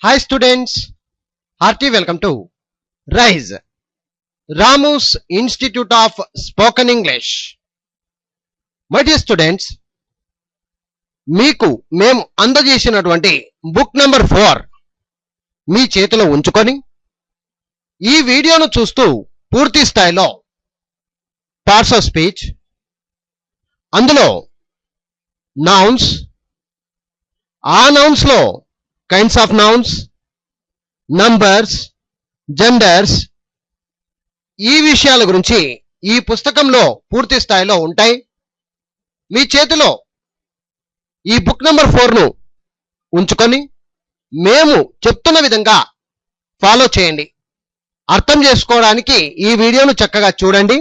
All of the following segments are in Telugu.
Hi students, hearty welcome to RISE, Ramu's Institute of Spoken English. My dear students, మీకు మేము అందజేసినటువంటి బుక్ నంబర్ 4 మీ చేతిలో ఉంచుకొని ఈ వీడియోను చూస్తూ పూర్తి స్థాయిలో పార్ట్స్ ఆఫ్ స్పీచ్, అందులో నౌన్స్, ఆ నౌన్స్ లో kinds of nouns, numbers, genders, ఈ విషయాల గురించి ఈ పుస్తకంలో పూర్తి స్థాయిలో ఉంటాయి. మీ చేతిలో ఈ బుక్ నంబర్ 4ను ఉంచుకొని మేము చెప్తున్న విధంగా ఫాలో చేయండి. అర్థం చేసుకోవడానికి ఈ వీడియోను చక్కగా చూడండి.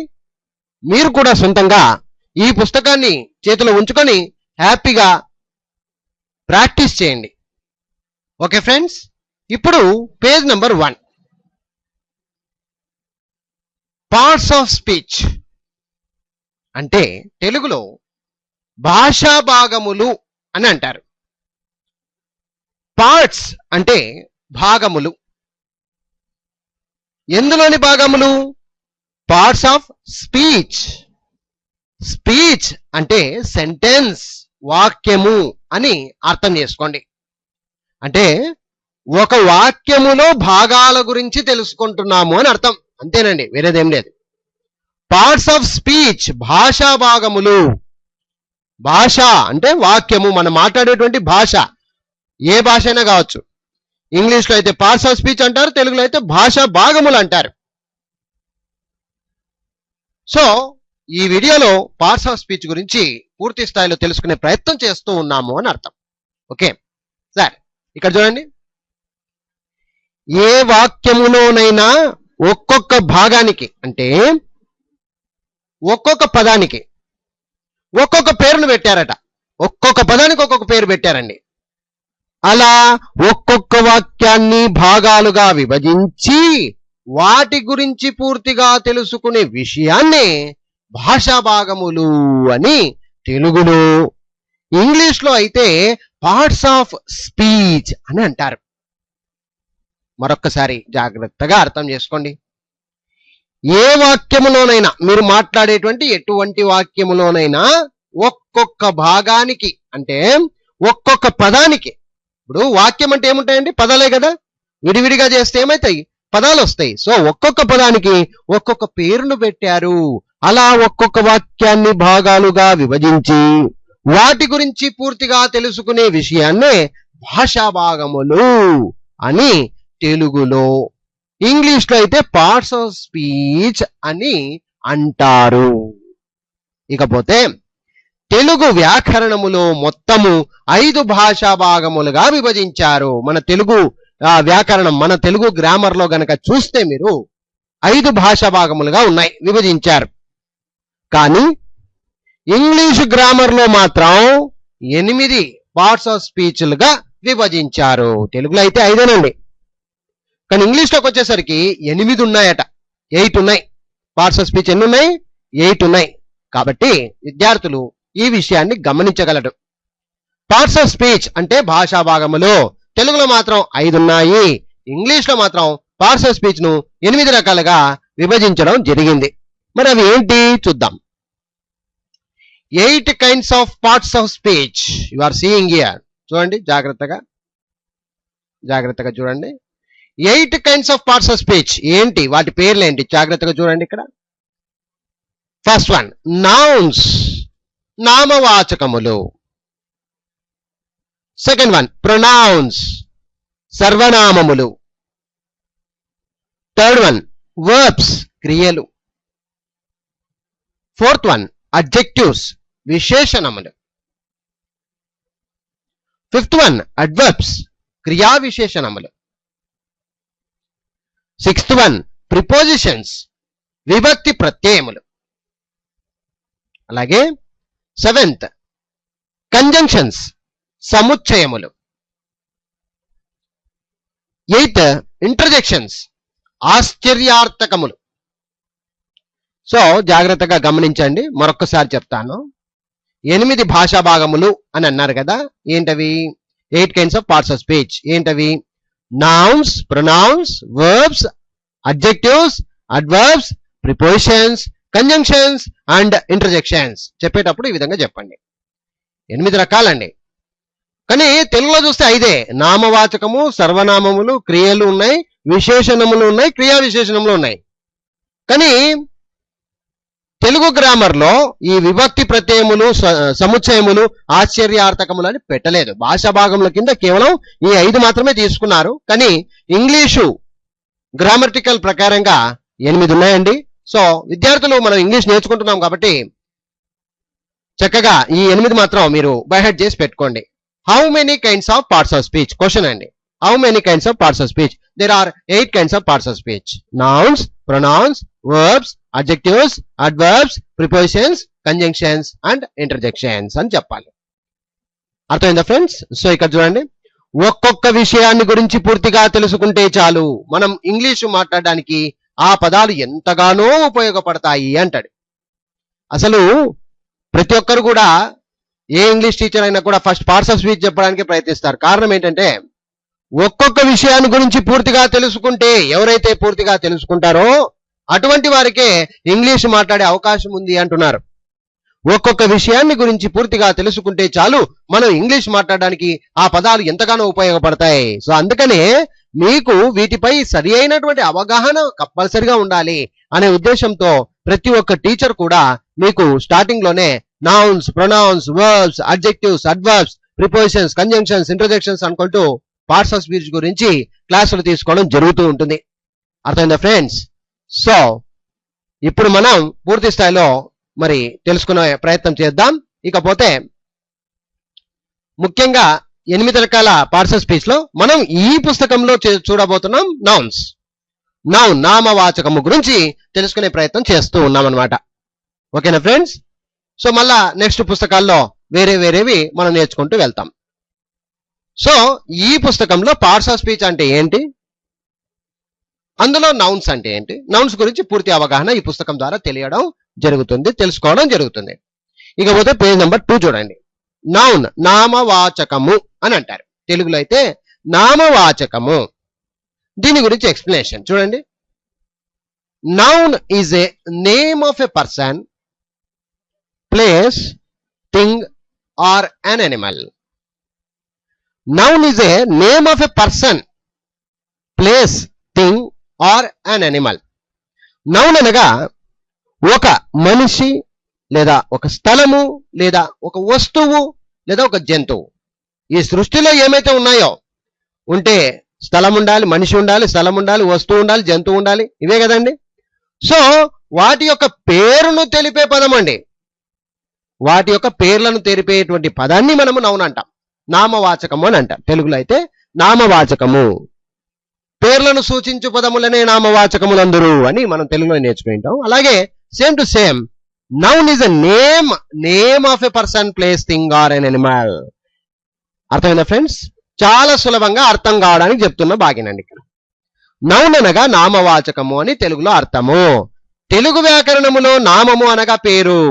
మీరు కూడా సొంతంగా ఈ పుస్తకాన్ని చేతిలో ఉంచుకొని హ్యాపీగా ప్రాక్టీస్ చేయండి. ఓకే ఫ్రెండ్స్, ఇప్పుడు page number 1, parts of speech అంటే తెలుగులో భాషా భాగములు అని అంటారు. పార్ట్స్ అంటే భాగములు. ఎందులోని భాగములు? Parts of speech. స్పీచ్ అంటే సెంటెన్స్, వాక్యము అని అర్థం చేసుకోండి. అంటే ఒక వాక్యములో భాగాల గురించి తెలుసుకుంటున్నాము అని అర్థం, అంతేనండి, వేరేదేం లేదు. పార్ట్స్ ఆఫ్ స్పీచ్ భాషా భాగములు. భాష అంటే వాక్యము, మనం మాట్లాడేటువంటి భాష, ఏ భాష అయినా కావచ్చు. ఇంగ్లీష్లో అయితే పార్ట్స్ ఆఫ్ స్పీచ్ అంటారు, తెలుగులో అయితే భాషా భాగములు అంటారు. సో ఈ వీడియోలో పార్ట్స్ ఆఫ్ స్పీచ్ గురించి పూర్తి స్థాయిలో తెలుసుకునే ప్రయత్నం చేస్తూ ఉన్నాము అని అర్థం. ఓకే సార్, ఇక్కడ చూడండి. ఏ వాక్యములోనైనా ఒక్కొక్క భాగానికి అంటే ఒక్కొక్క పదానికి ఒక్కొక్క పేరును పెట్టారట. ఒక్కొక్క పదానికి ఒక్కొక్క పేరు పెట్టారండి. అలా ఒక్కొక్క వాక్యాన్ని భాగాలుగా విభజించి వాటి గురించి పూర్తిగా తెలుసుకునే విషయాన్ని భాషా భాగములు అని తెలుగులో, ఇంగ్లీష్లో అయితే పార్ట్స్ ఆఫ్ స్పీచ్ అని అంటారు. మరొక్కసారి జాగ్రత్తగా అర్థం చేసుకోండి. ఏ వాక్యములోనైనా, మీరు మాట్లాడేటువంటి ఎటువంటి వాక్యములోనైనా ఒక్కొక్క భాగానికి అంటే ఒక్కొక్క పదానికి, ఇప్పుడు వాక్యం అంటే ఏముంటాయండి? పదాలే కదా. విడివిడిగా చేస్తే ఏమవుతాయి? పదాలు వస్తాయి. సో ఒక్కొక్క పదానికి ఒక్కొక్క పేరును పెట్టారు. అలా ఒక్కొక్క వాక్యాన్ని భాగాలుగా విభజించి వాటి గురించి పూర్తిగా తెలుసుకునే విషయాన్నే భాషా భాగములు అని తెలుగులో, ఇంగ్లీష్లో అయితే పార్ట్స్ ఆఫ్ స్పీచ్ అని అంటారు. ఇకపోతే తెలుగు వ్యాకరణములో మొత్తము 5 భాషా భాగములుగా విభజించారు. మన తెలుగు వ్యాకరణం, మన తెలుగు గ్రామర్లో గనక చూస్తే మీరు 5 భాషా భాగములుగా ఉన్నాయి, విభజించారు. కానీ ఇంగ్లీష్ గ్రామర్లో మాత్రం 8 పార్ట్స్ ఆఫ్ స్పీచ్లుగా విభజించారు. తెలుగులో అయితే 5 కానీ ఇంగ్లీష్లోకి వచ్చేసరికి 8 ఉన్నాయట. 8 ఉన్నాయి. పార్ట్స్ ఆఫ్ స్పీచ్ ఎన్ని ఉన్నాయి? 8 ఉన్నాయి. కాబట్టి విద్యార్థులు ఈ విషయాన్ని గమనించగలరు. పార్ట్స్ ఆఫ్ స్పీచ్ అంటే భాషా భాగములు. తెలుగులో మాత్రం 5 ఉన్నాయి. ఇంగ్లీష్లో మాత్రం పార్ట్స్ ఆఫ్ స్పీచ్ ను 8 రకాలుగా విభజించడం జరిగింది. మరి అవి ఏంటి చూద్దాం. 8 kinds of parts of speech you are seeing here. చూడండి, జాగ్రత్తగా చూడండి. 8 kinds of parts of speech ఏంటి, వాటి పేర్లు ఏంటి, జాగ్రత్తగా చూడండి. ఇక్కడ ఫస్ట్ వన్ నౌన్స్, నామవాచకములు. సెకండ్ వన్ ప్రొనౌన్స్, సర్వనామములు. థర్డ్ వన్ వర్బ్స్, క్రియలు. ఫోర్త్ వన్ అడ్జెక్టివ్స్, విశేషణములు. ఫిఫ్త్ వన్ అడ్వర్బ్స్, క్రియా విశేషణములు. సిక్స్త్ వన్ ప్రిపోజిషన్స్, విభక్తి ప్రత్యయములు. అలాగే సెవెంత్ కంజంక్షన్స్, సముచ్చయములు. ఎయిత్ ఇంటర్జెక్షన్స్, ఆశ్చర్యార్థకములు. సో జాగ్రత్తగా గమనించండి, మరొక్కసారి చెప్తాను. 8 భాషా భాగములు అని అన్నారు కదా. ఏంటవి? 8 kinds of parts of speech. ఏంటవి? Nouns, pronouns, verbs, adjectives, adverbs, prepositions, conjunctions and interjections చెప్పేటప్పుడు ఈ విధంగా చెప్పండి. 8 రకాలండి. కానీ తెలుగులో చూస్తే 5. నామవాచకము, సర్వనామములు, క్రియలు ఉన్నాయి, విశేషణములు ఉన్నాయి, క్రియా విశేషణములు ఉన్నాయి. కానీ తెలుగు గ్రామర్ లో ఈ విభక్తి ప్రత్యయములు, సముచ్చయములు, ఆశ్చర్యార్థకములు అని పెట్టలేదు. భాషా భాగముల కింద కేవలం ఈ 5 మాత్రమే తీసుకున్నారు. కానీ ఇంగ్లీషు గ్రామటికల్ ప్రకారంగా 8 ఉన్నాయండి. సో విద్యార్థులు మనం ఇంగ్లీష్ నేర్చుకుంటున్నాం కాబట్టి చక్కగా ఈ 8 మాత్రం మీరు బై హెడ్ చేసి పెట్టుకోండి. How many kinds of parts of speech question అండి. How many kinds of parts of speech? There are 8 kinds of parts of speech. Nouns, pronouns, verbs, adjectives, adverbs, prepositions, conjunctions and interjections అని చెప్పాలి. అర్థమైందా ఫ్రెండ్స్? సో ఇక్కడ చూడండి, ఒక్కొక్క విషయాన్ని గురించి పూర్తిగా తెలుసుకుంటే చాలు మనం ఇంగ్లీషు మాట్లాడడానికి ఆ పదాలు ఎంతగానో ఉపయోగపడతాయి అంటాడు. అసలు ప్రతి ఒక్కరు కూడా ఏ ఇంగ్లీష్ టీచర్ అయినా కూడా ఫస్ట్ పార్ట్స్ ఆఫ్ స్పీచ్ చెప్పడానికి ప్రయత్నిస్తారు. కారణం ఏంటంటే ఒక్కొక్క విషయాన్ని గురించి పూర్తిగా తెలుసుకుంటే, ఎవరైతే పూర్తిగా తెలుసుకుంటారో అటువంటి వారికే ఇంగ్లీష్ మాట్లాడే అవకాశం ఉంది అంటున్నారు. ఒక్కొక్క విషయాన్ని గురించి పూర్తిగా తెలుసుకుంటే చాలు మనం ఇంగ్లీష్ మాట్లాడడానికి ఆ పదాలు ఎంతగానో ఉపయోగపడతాయి. సో అందుకనే మీకు వీటిపై సరి అయినటువంటి అవగాహన కంపల్సరిగా ఉండాలి అనే ఉద్దేశంతో ప్రతి ఒక్క టీచర్ కూడా మీకు స్టార్టింగ్ లోనే nouns, pronouns, verbs, adjectives, adverbs, prepositions, conjunctions, interjections అనుకుంటూ పార్ట్స్ ఆఫ్ స్పీచ్ గురించి క్లాసులు తీసుకోవడం జరుగుతూ ఉంటుంది. అర్థమైందా ఫ్రెండ్స్? సో ఇప్పుడు మనం పూర్తి స్థాయిలో మరి తెలుసుకునే ప్రయత్నం చేద్దాం. ఇకపోతే ముఖ్యంగా 8 రకాల పార్ట్స్ ఆఫ్ స్పీచ్ లో మనం ఈ పుస్తకంలో చూడబోతున్నాం నౌన్స్. నౌన్ నామవాచకము గురించి తెలుసుకునే ప్రయత్నం చేస్తూ ఉన్నాం అనమాట. ఓకేనా ఫ్రెండ్స్? సో మళ్ళా నెక్స్ట్ పుస్తకాల్లో వేరేవి మనం నేర్చుకుంటూ వెళ్తాం. సో ఈ పుస్తకంలో పార్ట్స్ ఆఫ్ స్పీచ్ అంటే ఏంటి, అందులో నౌన్స్ అంటే ఏంటి, నౌన్స్ గురించి పూర్తి అవగాహన ఈ పుస్తకం ద్వారా తెలియడం జరుగుతుంది, తెలుసుకోవడం జరుగుతుంది. ఇకపోతే పేజ్ నెంబర్ 2 చూడండి. నౌన్ నామవాచకము అని అంటారు. తెలుగులో అయితే నామవాచకము. దీని గురించి ఎక్స్ప్లెనేషన్ చూడండి. Noun is a name of a person, place, thing or an animal. Noun is a name of a person, place, thing or an animal. Noun అనగా ఒక మనిషి లేదా ఒక స్థలము లేదా ఒక వస్తువు లేదా ఒక జంతువు. ఈ సృష్టిలో ఏమైతే ఉన్నాయో, ఉంటే స్థలం ఉండాలి, మనిషి ఉండాలి, స్థలం ఉండాలి, వస్తువు ఉండాలి, జంతువు ఉండాలి, ఇవే కదండి. సో వాటి యొక్క పేరును తెలిపే పదం అండి. వాటి యొక్క పేర్లను తెలిపేటువంటి పదాన్ని మనము నౌన్ అంటాం, నామవాచకము అని అంటాం. తెలుగులో అయితే నామవాచకము. పేర్లను సూచించు పదములనే నామవాచకములందరూ అని మనం తెలుగులో నేర్చుకుంటాం. అలాగే same to same noun is a name of a person, place, thing or an animal. అర్థమైందా ఫ్రెండ్స్? చాలా సులభంగా అర్థం కావడానికి చెప్తున్నా బాగినండి. ఇక్కడ నౌన్ అనగా నామవాచకము అని తెలుగులో అర్థము. తెలుగు వ్యాకరణములో నామము అనగా పేరు,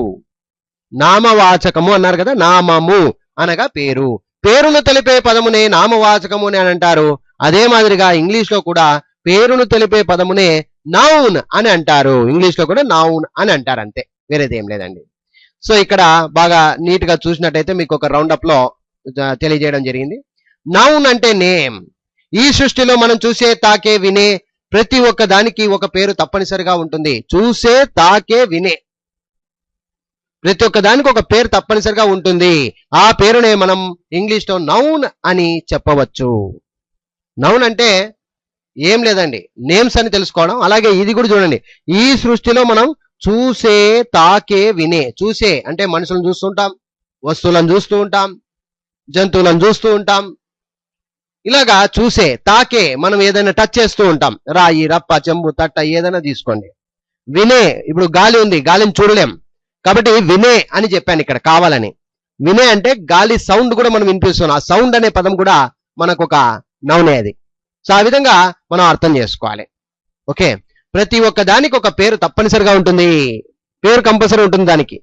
నామవాచకము అన్నారు కదా, నామము అనగా పేరు. పేరును తెలిపే పదమునే నామవాచకము అని అంటారు. అదే మాదిరిగా ఇంగ్లీష్ లో కూడా పేరును తెలిపే పదమునే నౌన్ అని అంటారు. ఇంగ్లీష్ లో కూడా నౌన్ అని అంటారు, అంతే, వేరేదేం లేదండి. సో ఇక్కడ బాగా నీట్ గా చూసినట్టయితే మీకు ఒక రౌండప్ లో తెలియజేయడం జరిగింది. నౌన్ అంటే నేమ్. ఈ సృష్టిలో మనం చూసే, తాకే, వినే ప్రతి ఒక్క దానికి ఒక పేరు తప్పనిసరిగా ఉంటుంది. చూసే, తాకే, వినే ప్రతి ఒక్క దానికి ఒక పేరు తప్పనిసరిగా ఉంటుంది. ఆ పేరునే మనం ఇంగ్లీష్ లో నౌన్ అని చెప్పవచ్చు. నౌన్ అంటే ఏం లేదండి, నేమ్స్ అని తెలుసుకోవడం. అలాగే ఇది కూడా చూడండి, ఈ సృష్టిలో మనం చూసే, తాకే, వినే. చూసే అంటే మనుషులను చూస్తుంటాం, వస్తువులను చూస్తూ ఉంటాం, జంతువులను చూస్తూ ఉంటాం. ఇలాగా చూసే, తాకే మనం ఏదైనా టచ్ చేస్తూ ఉంటాం, రాయి, రప్ప, చెంబు, తట్ట ఏదైనా తీసుకోండి. వినే, ఇప్పుడు గాలి ఉంది, గాలిని చూడలేం కాబట్టి వినే అని చెప్పాను ఇక్కడ కావాలని. వినే అంటే గాలి సౌండ్ కూడా మనం వినిపిస్తున్నాం. ఆ సౌండ్ అనే పదం కూడా మనకు ఒక నౌనే అది. సో ఆ విధంగా మనం అర్థం చేసుకోవాలి. ఓకే, ప్రతి ఒక్క దానికి ఒక పేరు తప్పనిసరిగా ఉంటుంది, పేరు కంపల్సరీ ఉంటుంది దానికి.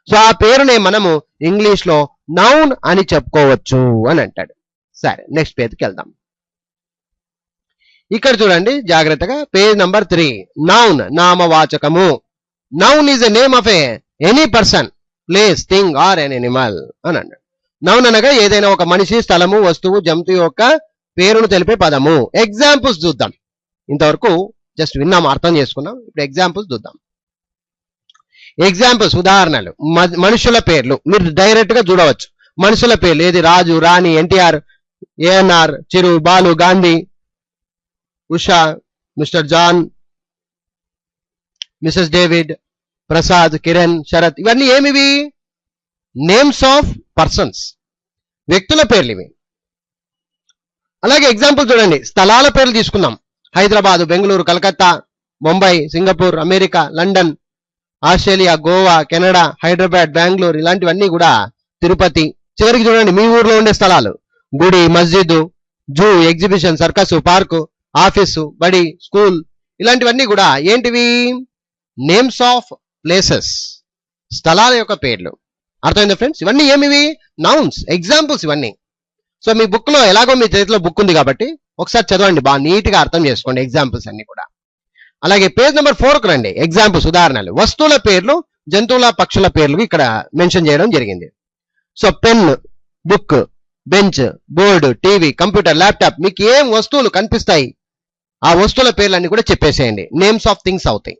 సో ఆ పేరునే మనము ఇంగ్లీష్ లో నౌన్ అని చెప్పుకోవచ్చు అని అంటాడు. సరే, నెక్స్ట్ పేజ్కి వెళ్దాం. ఇక్కడ చూడండి జాగ్రత్తగా, పేజ్ నంబర్ 3. నౌన్ నామవాచకము. Noun is a name of any person, place, thing or an animal అని అన్నాడు. నౌన్ అనగా ఏదైనా ఒక మనిషి, స్థలము, వస్తువు, జంతువు యొక్క పేరును తెలిపే పదము. ఎగ్జాంపుల్స్ చూద్దాం. ఇంతవరకు జస్ట్ విన్నాం, అర్థం చేసుకున్నాం. ఇప్పుడు ఎగ్జాంపుల్స్ చూద్దాం. ఎగ్జాంపుల్స్, ఉదాహరణలు. మనుషుల పేర్లు మీరు డైరెక్ట్ గా చూడవచ్చు. మనుషుల పేర్లు ఏది? Raju, Rani, NTR, ANR, Chiru, Balu, Gandhi, Usha, Mr John, Mrs David, Prasad, Kiran, Sharath. ఇవన్నీ ఏమివి? నేమ్స్ ఆఫ్ పర్సన్స్, వ్యక్తుల పేర్లు ఇవి. అలాగే ఎగ్జాంపుల్ చూడండి, స్థలాల పేర్లు తీసుకుందాం. Hyderabad, Bengaluru, Calcutta, Mumbai, Singapore, America, London, Australia, Goa, Canada, Hyderabad, Bengaluru, ఇలాంటివన్నీ కూడా, తిరుపతి. చివరికి చూడండి మీ ఊర్లో ఉండే స్థలాలు, గుడి, మస్జిద్, zoo, exhibition, circus, park, office, బడి, స్కూల్, ఇలాంటివన్నీ కూడా ఏంటివి? నేమ్స్ ఆఫ్ ప్లేసెస్, స్థలాల యొక్క పేర్లు. అర్థమైందా ఫ్రెండ్స్? ఇవన్నీ ఏమివి? నౌన్స్, ఎగ్జాంపుల్స్ ఇవన్నీ. సో మీ బుక్ లో ఎలాగో మీ చేతిలో బుక్ ఉంది కాబట్టి ఒకసారి చదవండి, బాగా నీట్ గా అర్థం చేసుకోండి ఎగ్జాంపుల్స్ అన్ని కూడా. అలాగే పేజ్ నెంబర్ 4కు రండి. ఎగ్జాంపుల్స్, ఉదాహరణలు. వస్తువుల పేర్లు, జంతువుల, పక్షుల పేర్లు ఇక్కడ మెన్షన్ చేయడం జరిగింది. So pen, book, bench, board, TV, computer, laptop, మీకు ఏం వస్తువులు కనిపిస్తాయి ఆ వస్తువుల పేర్లన్నీ కూడా చెప్పేసేయండి, నేమ్స్ ఆఫ్ థింగ్స్ అవుతాయి.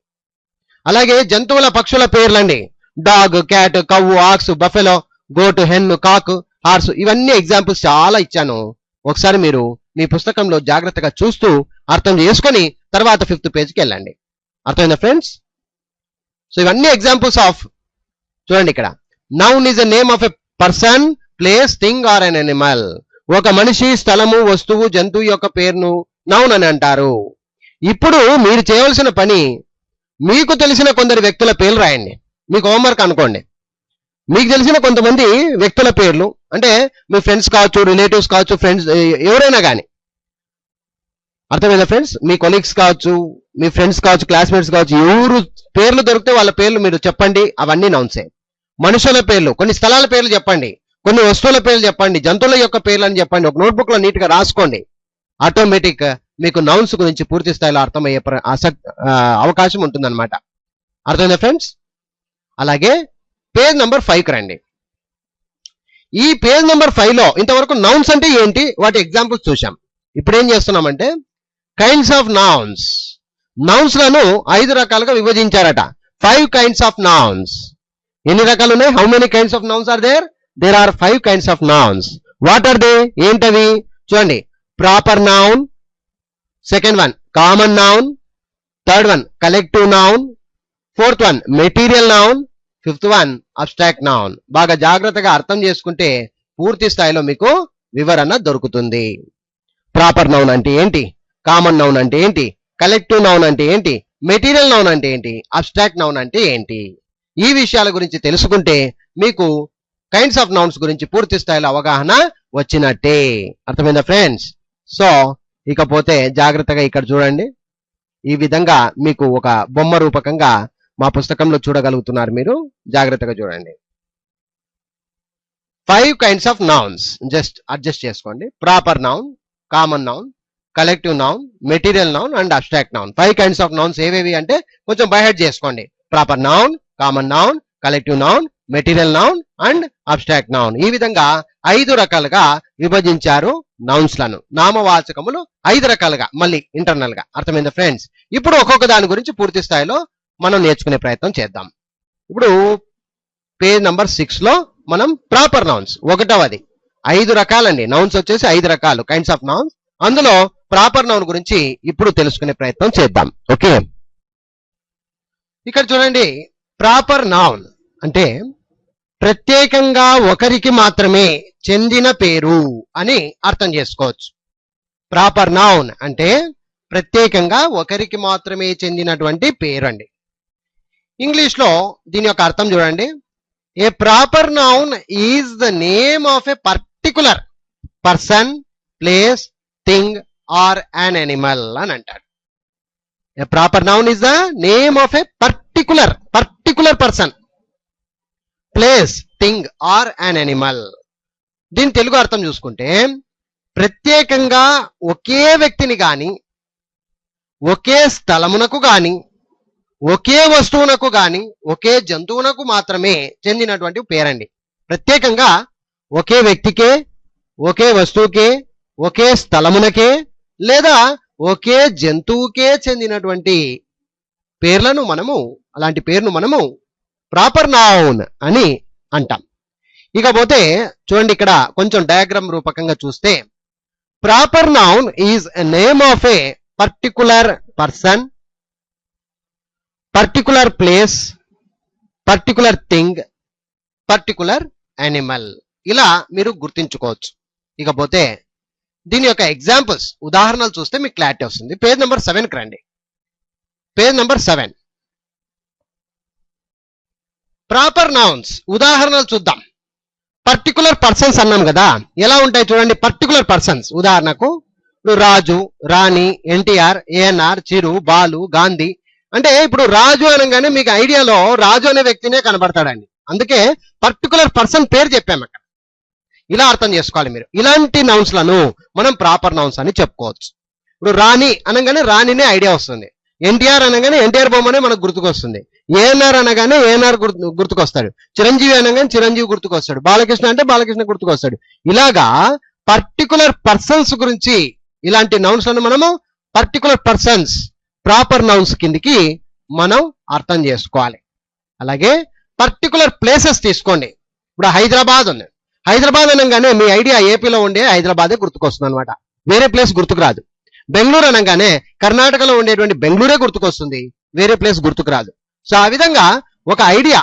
అలాగే జంతువుల, పక్షుల పేర్లండి. Dog, cat, కవ్వు, aux, buffalo, goat, hen, కాక్, హార్స్, ఇవన్నీ ఎగ్జాంపుల్స్ చాలా ఇచ్చాను. ఒకసారి మీరు మీ పుస్తకంలో జాగ్రత్తగా చూస్తూ అర్థం చేసుకొని తర్వాత 5th పేజ్కి వెళ్ళండి. అర్థమైందా ఫ్రెండ్స్? సో ఇవన్నీ ఎగ్జాంపుల్స్ ఆఫ్, చూడండి ఇక్కడ, noun is a name of a person, place, thing or an animal. ఒక మనిషి, స్థలము, వస్తువు, జంతువు యొక్క పేరును నౌన్ అని అంటారు. ఇప్పుడు మీరు చేయవలసిన పని, మీకు తెలిసిన కొందరు వ్యక్తుల పేర్లు రాయండి. మీకు హోంవర్క్ అనుకోండి. మీకు తెలిసిన కొంతమంది వ్యక్తుల పేర్లు, అంటే మీ ఫ్రెండ్స్ కావచ్చు, రిలేటివ్స్ కావచ్చు, ఫ్రెండ్స్ ఎవరైనా కానీ, అర్థమైందా ఫ్రెండ్స్? మీ కొలీగ్స్ కావచ్చు, మీ ఫ్రెండ్స్ కావచ్చు, క్లాస్మేట్స్ కావచ్చు, ఎవరు పేర్లు దొరికితే వాళ్ళ పేర్లు మీరు చెప్పండి. అవన్నీ నౌన్సే. మనుషుల పేర్లు, కొన్ని స్థలాల పేర్లు చెప్పండి, కొన్ని వస్తువుల పేర్లు చెప్పండి, జంతువుల యొక్క పేర్లు అని చెప్పండి. ఒక నోట్బుక్ లో నీట్ గా రాసుకోండి. ఆటోమేటిక్ మీకు నౌన్స్ గురించి పూర్తి స్థాయిలో అర్థమయ్యే అవకాశం ఉంటుందన్నమాట. అర్థమైందా ఫ్రెండ్స్? అలాగే పేజ్ నెంబర్ 5కి రండి. ఈ పేజ్ నెంబర్ 5లో ఇంతవరకు నౌన్స్ అంటే ఏంటి, వాటి ఎగ్జాంపుల్స్ చూసాం. ఇప్పుడు ఏం చేస్తున్నామంటే కైండ్స్ ఆఫ్ నౌన్స్. నౌన్స్ లను 5 రకాలుగా విభజించారట. 5 kinds ఆఫ్ నౌన్స్. ఎన్ని రకాలు ఉన్నాయి? How many kinds of nouns are there? There are 5 kinds of nouns. What are they? ఏంటవి? చూడండి, proper noun, second one common noun, third one collective noun, fourth one material noun, fifth one abstract noun. బాగా జాగ్రత్తగా అర్థం చేసుకుంటే పూర్తి స్థాయిలో మీకు వివరణ దొరుకుతుంది. ప్రాపర్ నౌన్ అంటే ఏంటి, కామన్ నౌన్ అంటే ఏంటి, కలెక్టివ్ నౌన్ అంటే ఏంటి, మెటీరియల్ నౌన్ అంటే ఏంటి, అబ్స్ట్రాక్ట్ నౌన్ అంటే ఏంటి, ఈ విషయాల గురించి తెలుసుకుంటే మీకు కైండ్స్ ఆఫ్ నౌన్స్ గురించి పూర్తి స్థాయిలో అవగాహన వచ్చినట్టే. అర్థమైందా ఫ్రెండ్స్? సో ఇకపోతే జాగ్రత్తగా ఇక్కడ చూడండి. ఈ విధంగా మీకు ఒక బొమ్మ రూపకంగా మా పుస్తకంలో చూడగలుగుతున్నారు. మీరు జాగ్రత్తగా చూడండి. 5 kinds of nouns. Just adjust చేసుకోండి. Proper noun, common noun, collective noun, material noun and abstract noun. 5 kinds of nouns ఏవేవి అంటే కొంచెం బైహెడ్ చేసుకోండి. Proper noun, common noun, collective noun, material noun and abstract noun. ఈ విధంగా 5 రకాలుగా విభజించారు నౌన్స్ లను. నామవాచకములు 5 రకాలుగా, మళ్ళీ ఇంటర్నల్ గా. అర్థమైందా ఫ్రెండ్స్? ఇప్పుడు ఒక్కొక్క దాని గురించి పూర్తి స్థాయిలో మనం నేర్చుకునే ప్రయత్నం చేద్దాం. ఇప్పుడు పేజ్ నంబర్ 6లో మనం ప్రాపర్ నౌన్స్, 1వది. 5 రకాలండి నౌన్స్, వచ్చేసి 5 రకాలు కైండ్స్ ఆఫ్ నౌన్స్. అందులో ప్రాపర్ నౌన్ గురించి ఇప్పుడు తెలుసుకునే ప్రయత్నం చేద్దాం. ఓకే, ఇక్కడ చూడండి. ప్రాపర్ నౌన్ అంటే ప్రత్యేకంగా ఒకరికి మాత్రమే చెందిన పేరు అని అర్థం చేసుకోవచ్చు. ప్రాపర్ నౌన్ అంటే ప్రత్యేకంగా ఒకరికి మాత్రమే చెందినటువంటి పేరు అండి. ఇంగ్లీష్ లో దీని యొక్క అర్థం చూడండి. A proper noun is the name of a particular person, place, thing or an Animal అని అంటాడు. A proper noun is the name of a particular person, place, thing or an Animal. దీని తెలుగు అర్థం చూసుకుంటే ప్రత్యేకంగా ఒకే వ్యక్తిని గాని ఒకే స్థలమునకు గాని ఒకే వస్తువునకు గాని ఒకే జంతువునకు మాత్రమే చెందినటువంటి పేరండి. ప్రత్యేకంగా ఒకే వ్యక్తికే, ఒకే వస్తువుకే, ఒకే స్థలమునకే లేదా ఒకే జంతువుకే చెందినటువంటి పేర్లను అలాంటి పేరును మనము ప్రాపర్ నౌన్ అని అంటాం. ఇకపోతే చూడండి, ఇక్కడ కొంచెం డయాగ్రామ్ రూపకంగా చూస్తే, proper noun is a name of A particular person, particular place, particular thing, particular animal. ఇలా మీరు గుర్తించుకోవచ్చు. ఇకపోతే దీని యొక్క ఎగ్జాంపుల్స్, ఉదాహరణలు చూస్తే మీకు క్లారిటీ వస్తుంది. పేజ్ నెంబర్ 7కి రండి. పేజ్ నెంబర్ 7, ప్రాపర్ నౌన్స్ ఉదాహరణలు చూద్దాం. పర్టికులర్ పర్సన్స్ అన్నాం కదా, ఎలా ఉంటాయి చూడండి. పర్టికులర్ పర్సన్స్ ఉదాహరణకు ఇప్పుడు రాజు, రాణి, ఎన్టీఆర్, ఏఎన్ఆర్, చిరు, బాలు, గాంధీ. అంటే ఇప్పుడు రాజు అనగానే మీకు ఐడియాలో రాజు అనే వ్యక్తినే కనబడతాడండి. అందుకే పర్టికులర్ పర్సన్ పేరు చెప్పాము అక్కడ. ఇలా అర్థం చేసుకోవాలి మీరు. ఇలాంటి నౌన్స్ లను మనం ప్రాపర్ నౌన్స్ అని చెప్పుకోవచ్చు. ఇప్పుడు రాణి అనగానే రాణినే ఐడియా వస్తుంది. ఎన్టీఆర్ అనగానే ఎన్టీఆర్ బొమ్మనే మనకు గుర్తుకొస్తుంది. ఏఎన్ఆర్ అనగానే ఏఎన్ఆర్ గుర్తుకొస్తాడు. చిరంజీవి అనగానే చిరంజీవి గుర్తుకొస్తాడు. బాలకృష్ణ అంటే బాలకృష్ణ గుర్తుకొస్తాడు. ఇలాగా పర్టికులర్ పర్సన్స్ గురించి ఇలాంటి నౌన్స్ లను మనము పర్టికులర్ పర్సన్స్ ప్రాపర్ నౌన్స్ కిందికి మనం అర్థం చేసుకోవాలి. అలాగే పర్టికులర్ ప్లేసెస్ తీసుకోండి. ఇప్పుడు హైదరాబాద్ ఉంది. హైదరాబాద్ అనగానే మీ ఐడియా ఏపీలో ఉండే హైదరాబాదే గుర్తుకొస్తుంది అనమాట, వేరే ప్లేస్ గుర్తుకు రాదు. బెంగళూరు అనగానే కర్ణాటకలో ఉండేటువంటి బెంగళూరే గుర్తుకొస్తుంది, వేరే ప్లేస్ గుర్తుకు రాదు. సో ఆ విధంగా ఒక ఐడియా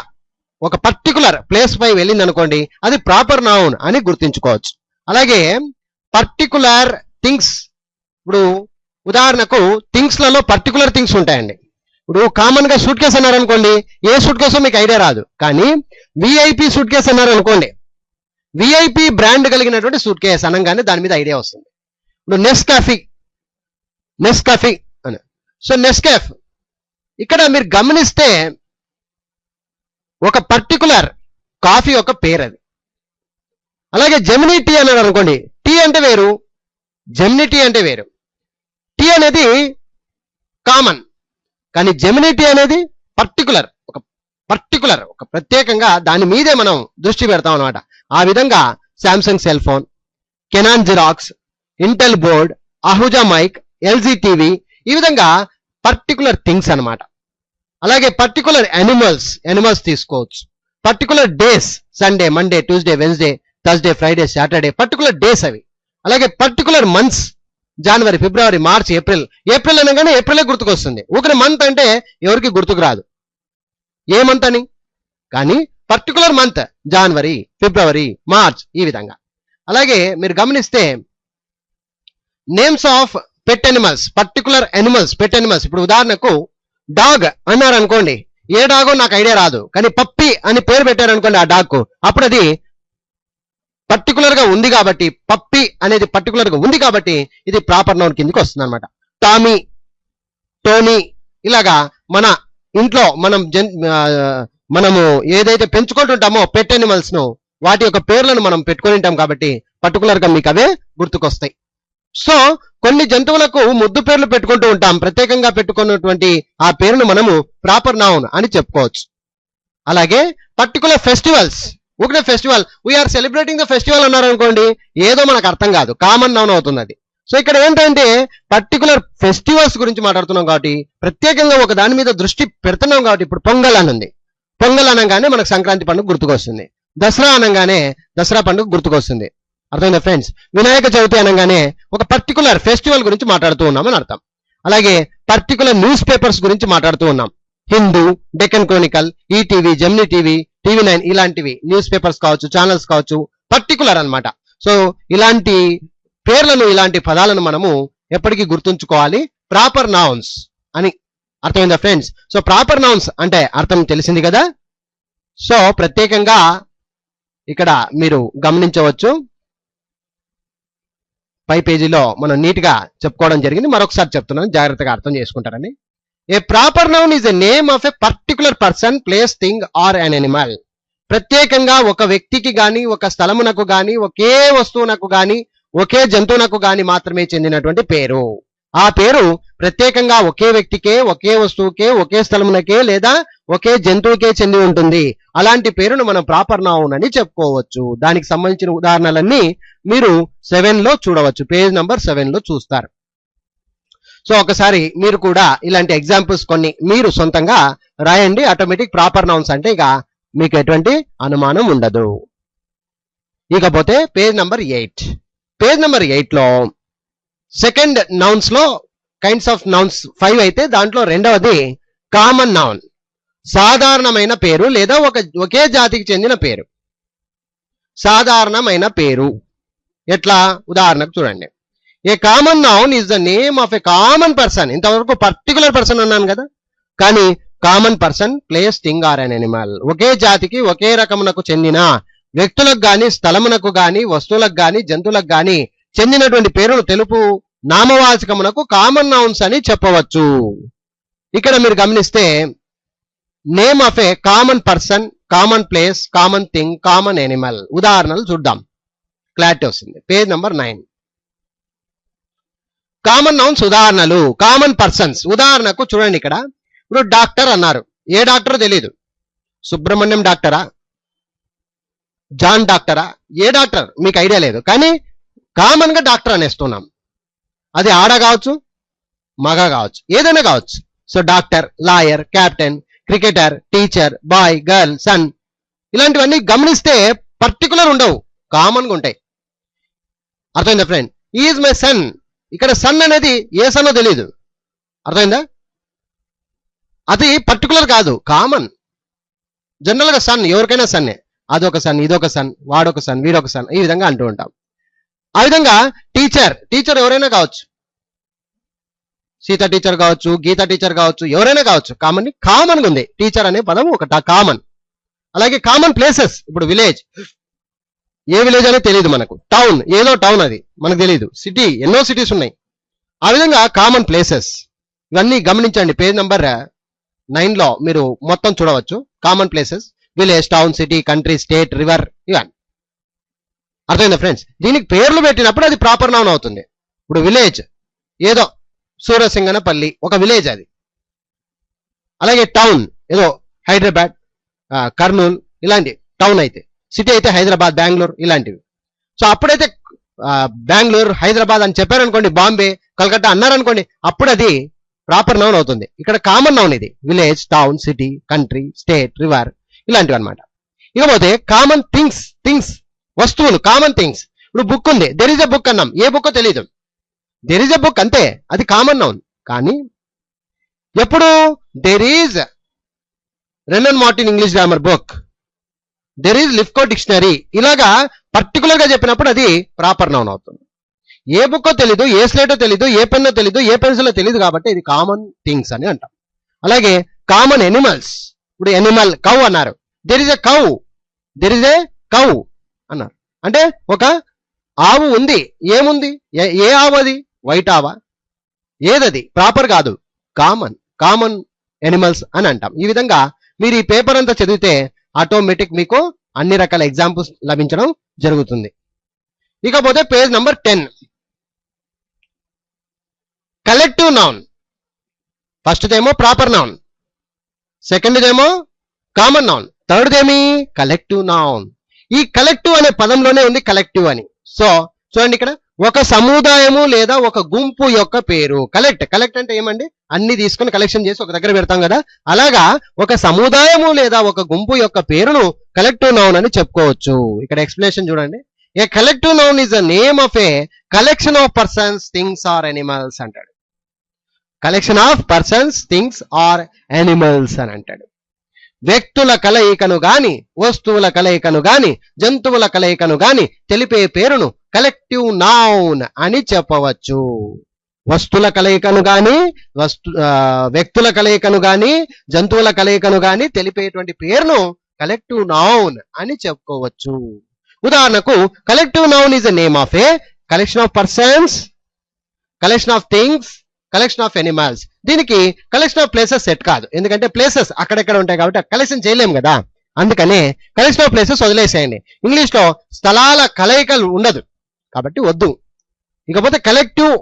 ఒక పర్టికులర్ ప్లేస్ పై వెళ్ళింది అనుకోండి, అది ప్రాపర్ నౌన్ అని గుర్తించుకోవచ్చు. అలాగే పర్టికులర్ థింగ్స్, ఇప్పుడు ఉదాహరణకు థింగ్స్ లలో పర్టికులర్ థింగ్స్ ఉంటాయండి. ఇప్పుడు కామన్ గా సూట్ కేసు అన్నారు అనుకోండి, ఏ సూట్ కేసో మీకు ఐడియా రాదు. కానీ విఐపి సూట్ కేసు అన్నారు అనుకోండి, విఐపి బ్రాండ్ కలిగినటువంటి సూట్ కేసు అనగానే దాని మీద ఐడియా వస్తుంది. ఇప్పుడు నెస్కాఫీ అని. సో నెస్కాఫ్ ఇక్కడ మీరు గమనిస్తే ఒక పర్టికులర్ కాఫీ యొక్క పేరు అది. అలాగే జెమినీ టీ అన్నారు అనుకోండి, టీ అంటే వేరు, జెమినీ టీ అంటే వేరు. టీ అనేది కామన్, కానీ జెమినీ టీ అనేది పర్టికులర్, ఒక ప్రత్యేకంగా దాని మీదే మనం దృష్టి పెడతాం అనమాట. ఆ విధంగా Samsung cell phone, Canon xerox, Intel board, Ahuja mic, LG TV, ఈ విధంగా పర్టికులర్ థింగ్స్ అన్నమాట. అలాగే పర్టికులర్ యానిమల్స్ తీసుకోవచ్చు. Particular days, Sunday, Monday, Tuesday, Wednesday, Thursday, Friday, Saturday, particular days అవి. అలాగే particular months, January, February, March, April అనగానే ఏప్రిలే గుర్తుకొస్తుంది. ఊరికే మంత్ అంటే ఎవరికి గుర్తుకు రాదు ఏ మంత్ అని. కానీ పర్టికులర్ మంత్ జనవరి, ఫిబ్రవరి, మార్చ్, ఈ విధంగా. అలాగే మీరు గమనిస్తే names of pet animals, particular animals, pet animals. ఇప్పుడు ఉదాహరణకు డాగ్ అన్నారు అనుకోండి, ఏ డాగో నాకు ఐడియా రాదు, కానీ పప్పి అని పేరు పెట్టారనుకోండి ఆ డాగ్ కు, అప్పుడు అది పర్టికులర్ గా ఉంది కాబట్టి, పప్పి అనేది పర్టికులర్ గా ఉంది కాబట్టి ఇది ప్రాపర్ నౌన్ కిందకి వస్తుంది అనమాట. టామీ, టోనీ, ఇలాగా మన ఇంట్లో మనము ఏదైతే పెంచుకుంటుంటామో పెట్ అనిమల్స్ ను, వాటి యొక్క పేర్లను మనం పెట్టుకొని ఉంటాం కాబట్టి పర్టికులర్ గా మీకు అవే గుర్తుకొస్తాయి. సో కొన్ని జంతువులకు ముద్దు పేర్లు పెట్టుకుంటూ ఉంటాం, ప్రత్యేకంగా పెట్టుకున్నటువంటి ఆ పేరును మనము ప్రాపర్ నౌన్ అని చెప్పుకోవచ్చు. అలాగే పర్టికులర్ ఫెస్టివల్స్, ఒకటే festival, we are celebrating the festival అన్నారు అనుకోండి, ఏదో మనకు అర్థం కాదు, కామన్ నౌన్ అవుతుంది అది. సో ఇక్కడ ఏంటంటే పర్టికులర్ ఫెస్టివల్స్ గురించి మాట్లాడుతున్నాం కాబట్టి, ప్రత్యేకంగా ఒక దాని మీద దృష్టి పెడుతున్నాం కాబట్టి, ఇప్పుడు పొంగల్ అని ఉంది, పొంగల్ అనగానే మనకు సంక్రాంతి పండుగ గుర్తుకొస్తుంది. దసరా అనగానే దసరా పండుగ గుర్తుకొస్తుంది. అర్థమైందా ఫ్రెండ్స్? వినాయక చవితి అనగానే ఒక పర్టికులర్ ఫెస్టివల్ గురించి మాట్లాడుతూ ఉన్నామని అర్థం. అలాగే పర్టికులర్ న్యూస్ పేపర్స్ గురించి మాట్లాడుతూ ఉన్నాం. Hindu, Deccan chronicle, ETV, Gemini TV, TV9, ఇలాంటివి న్యూస్ పేపర్స్ కావచ్చు, ఛానల్స్ కావచ్చు, పర్టికులర్ అన్నమాట. సో ఇలాంటి పేర్లను, ఇలాంటి పదాలను మనము ఎప్పటికీ గుర్తుంచుకోవాలి, ప్రాపర్ నౌన్స్ అని. అర్థమైందా ఫ్రెండ్స్? సో ప్రాపర్ నౌన్స్ అంటే అర్థం తెలిసింది కదా. సో ప్రత్యేకంగా ఇక్కడ మీరు గమనించవచ్చు, పై పేజీలో మనం నీట్ గా చెప్పుకోవడం జరిగింది. మరొకసారి చెప్తున్నాను, జాగ్రత్తగా అర్థం చేసుకుంటారని. A proper noun is a name of a particular person, place, thing or an Animal. ప్రత్యేకంగా ఒక వ్యక్తికి గాని, ఒక స్థలమునకు గాని, ఒకే వస్తువునకు గాని, ఒకే జంతువునకు గాని మాత్రమే చెందినటువంటి పేరు. ఆ పేరు ప్రత్యేకంగా ఒకే వ్యక్తికే, ఒకే వస్తువుకే, ఒకే స్థలమునకే లేదా ఒకే జంతువుకే చెంది ఉంటుంది. అలాంటి పేరును మనం ప్రాపర్ నౌన్ అని చెప్పుకోవచ్చు. దానికి సంబంధించిన ఉదాహరణలన్నీ మీరు 7 లో చూడవచ్చు. పేజ్ నంబర్ 7 లో చూస్తారు. సో ఒకసారి మీరు కూడా ఇలాంటి ఎగ్జాంపుల్స్ కొన్ని మీరు సొంతంగా రాయండి. ఆటోమేటిక్ ప్రాపర్ నౌన్స్ అంటే ఇక మీకు ఎటువంటి అనుమానం ఉండదు. ఇకపోతే పేజ్ నంబర్ 8. పేజ్ నంబర్ 8 లో సెకండ్ నౌన్స్ లో కైండ్స్ ఆఫ్ నౌన్స్ 5 అయితే దాంట్లో రెండవది కామన్ నౌన్, సాధారణమైన పేరు లేదా ఒకే జాతికి చెందిన పేరు. సాధారణమైన పేరు ఎట్లా? ఉదాహరణకు చూడండి. A common noun is the name of a common person. ఇంతవరకు పర్టికులర్ పర్సన్ అన్నాను కదా, కానీ common person, place, thing or an animal. ఒకే జాతికి ఒకే రకమునకు చెందిన వ్యక్తులకు గాని, స్థలమునకు గాని, వస్తువులకు గాని, జంతువులకు గాని చెందినటువంటి పేరును తెలుపు నామవాచకమునకు కామన్ నౌన్స్ అని చెప్పవచ్చు. ఇక్కడ మీరు గమనిస్తే name of a common person, common place, common thing, common Animal. ఉదాహరణలు చూద్దాం, క్లారిటీ వస్తుంది. Page number 9. కామన్ నౌన్స్ ఉదాహరణలు. కామన్ పర్సన్స్ ఉదాహరణకు చూడండి. ఇక్కడ ఇప్పుడు డాక్టర్ అన్నారు. ఏ డాక్టరో తెలియదు. సుబ్రహ్మణ్యం డాక్టరా, జాన్ డాక్టరా, ఏ డాక్టర్ మీకు ఐడియా లేదు, కానీ కామన్ గా డాక్టర్ అనేస్తున్నాం. అది ఆడ కావచ్చు, మగ కావచ్చు, ఏదైనా కావచ్చు. So doctor, lawyer, captain, cricketer, teacher, boy, girl, son, ఇలాంటివన్నీ గమనిస్తే పర్టికులర్ ఉండవు, కామన్ గా ఉంటాయి. అర్థమైందా ఫ్రెండ్? Is my son. ఇక్కడ సన్ అనేది ఏ సన్నో తెలియదు. అర్థమైందా? అది పర్టికులర్ కాదు, కామన్. జనరల్ గా సన్ ఎవరికైనా సన్నే. అదొక సన్, ఇదొక సన్, వాడొక సన్, వీడొక సన్, ఈ విధంగా అంటూ ఉంటాం. ఆ విధంగా టీచర్, టీచర్ ఎవరైనా కావచ్చు. సీత టీచర్ కావచ్చు, గీత టీచర్ కావచ్చు, ఎవరైనా కావచ్చు. కామన్ గా ఉంది టీచర్ అనే పదం ఒకట కామన్. అలాగే కామన్ ప్లేసెస్. ఇప్పుడు విలేజ్, ఏ విలేజ్ అనేది తెలియదు మనకు. టౌన్, ఏదో టౌన్ అది మనకు తెలియదు. సిటీ, ఎన్నో సిటీస్ ఉన్నాయి. ఆ విధంగా కామన్ ప్లేసెస్. ఇవన్నీ గమనించండి. పేజ్ నంబర్ 9 లో మీరు మొత్తం చూడవచ్చు. Common places, village, town, city, country, state, river, ఇవన్నీ. అర్థమైందా ఫ్రెండ్స్? దీనికి పేర్లు పెట్టినప్పుడు అది ప్రాపర్ నౌన్ అవుతుంది. ఇప్పుడు విలేజ్ ఏదో సూరసింగనపల్లి ఒక విలేజ్ అది. అలాగే టౌన్ ఏదో హైదరాబాద్, కర్నూలు ఇలాంటి టౌన్ అయితే. సిటీ అయితే హైదరాబాద్, బెంగళూరు ఇలాంటివి. సో అప్పుడైతే బెంగళూరు, హైదరాబాద్ అని చెప్పారనుకోండి, బాంబే, కలకత్తా అన్నారనుకోండి, అప్పుడు అది ప్రాపర్ నౌన్ అవుతుంది. ఇక్కడ కామన్ నౌన్ ఇది. Village, town, city, country, state, river ఇలాంటివి అనమాట. ఇకపోతే కామన్ థింగ్స్. థింగ్స్ వస్తువులు, కామన్ థింగ్స్. ఇప్పుడు బుక్ ఉంది, దెర్ ఇస్ ఎ బుక్ అన్నాం. ఏ బుక్ తెలియదు, దెర్ ఇస్ ఎ బుక్ అంతే, అది కామన్ నౌన్. కానీ ఎప్పుడు there is Wren and Martin English grammar book, there is Lifco dictionary, ఇలాగా పర్టికులర్ గా చెప్పినప్పుడు అది ప్రాపర్ నౌన్ అవుతుంది. ఏ బుక్కో తెలీదు, ఏ స్లేటో తెలీదు, ఏ పెన్నో తెలీదు, ఏ పెన్సిలో తెలీదు, కాబట్టి ఇది కామన్ థింగ్స్ అని అంటాం. అలాగే కామన్ ఎనిమల్స్. ఇప్పుడు ఎనిమల్, కౌ అన్నారు. There is a cow, there is a cow అన్నారు. అంటే ఒక ఆవు ఉంది. ఏముంది? ఏ ఆవు అది? వైట్ ఆవా? ఏదది? ప్రాపర్ కాదు, కామన్. కామన్ ఎనిమల్స్ అని అంటాం. ఈ విధంగా మీరు ఈ పేపర్ అంతా చదివితే ఆటోమేటిక్ మీకు అన్ని రకాల ఎగ్జాంపుల్స్ లభించడం జరుగుతుంది. ఇకపోతే page number 10. Collective noun. First దేమో ప్రాపర్ నౌన్, సెకండ్ దేమో కామన్ నౌన్, థర్డ్ దేమి కలెక్టివ్ నౌన్. ఈ కలెక్టివ్ అనే పదంలోనే ఉంది కలెక్టివ్ అని. సో చూడండి, ఇక్కడ ఒక సముదాయము లేదా ఒక గుంపు యొక్క పేరు. కలెక్ట్ అంటే ఏమండి? అన్ని తీసుకొని కలెక్షన్ చేసి ఒక దగ్గర పెడతాం కదా, అలాగా ఒక సముదాయము లేదా ఒక గుంపు యొక్క పేరును కలెక్టివ్ నౌన్ అని చెప్పుకోవచ్చు. ఇక్కడ ఎక్స్ప్లెనేషన్ చూడండి. A collective noun is the name of a collection of persons, things or animals అంటాడు. Collection of persons, things or animals అని అంటాడు. వ్యక్తుల కలయికను గాని, వస్తువుల కలయికను గాని, జంతువుల కలయికను గాని తెలిపే పేరును కలెక్టివ్ నౌన్ అని చెప్పవచ్చు. వస్తువుల కలయికను గాని, వ్యక్తుల కలయికను గాని, జంతువుల కలయికను గాని తెలిపేటువంటి పేరును కలెక్టివ్ నౌన్ అని చెప్పుకోవచ్చు. ఉదాహరణకు collective noun is the name of a collection of persons, collection of things, collection of animals. దీనికి కలెక్షన్ ఆఫ్ ప్లేసెస్ సెట్ కాదు, ఎందుకంటే ప్లేసెస్ అక్కడెక్కడ ఉంటాయి కాబట్టి కలెక్షన్ చేయలేము కదా. అందుకనే కలెక్షన్ ఆఫ్ ప్లేసెస్ వదిలేసేయండి. ఇంగ్లీష్ లో స్థలాల కలయికలు ఉండదు కాబట్టి వద్దు. ఇకపోతే కలెక్టివ్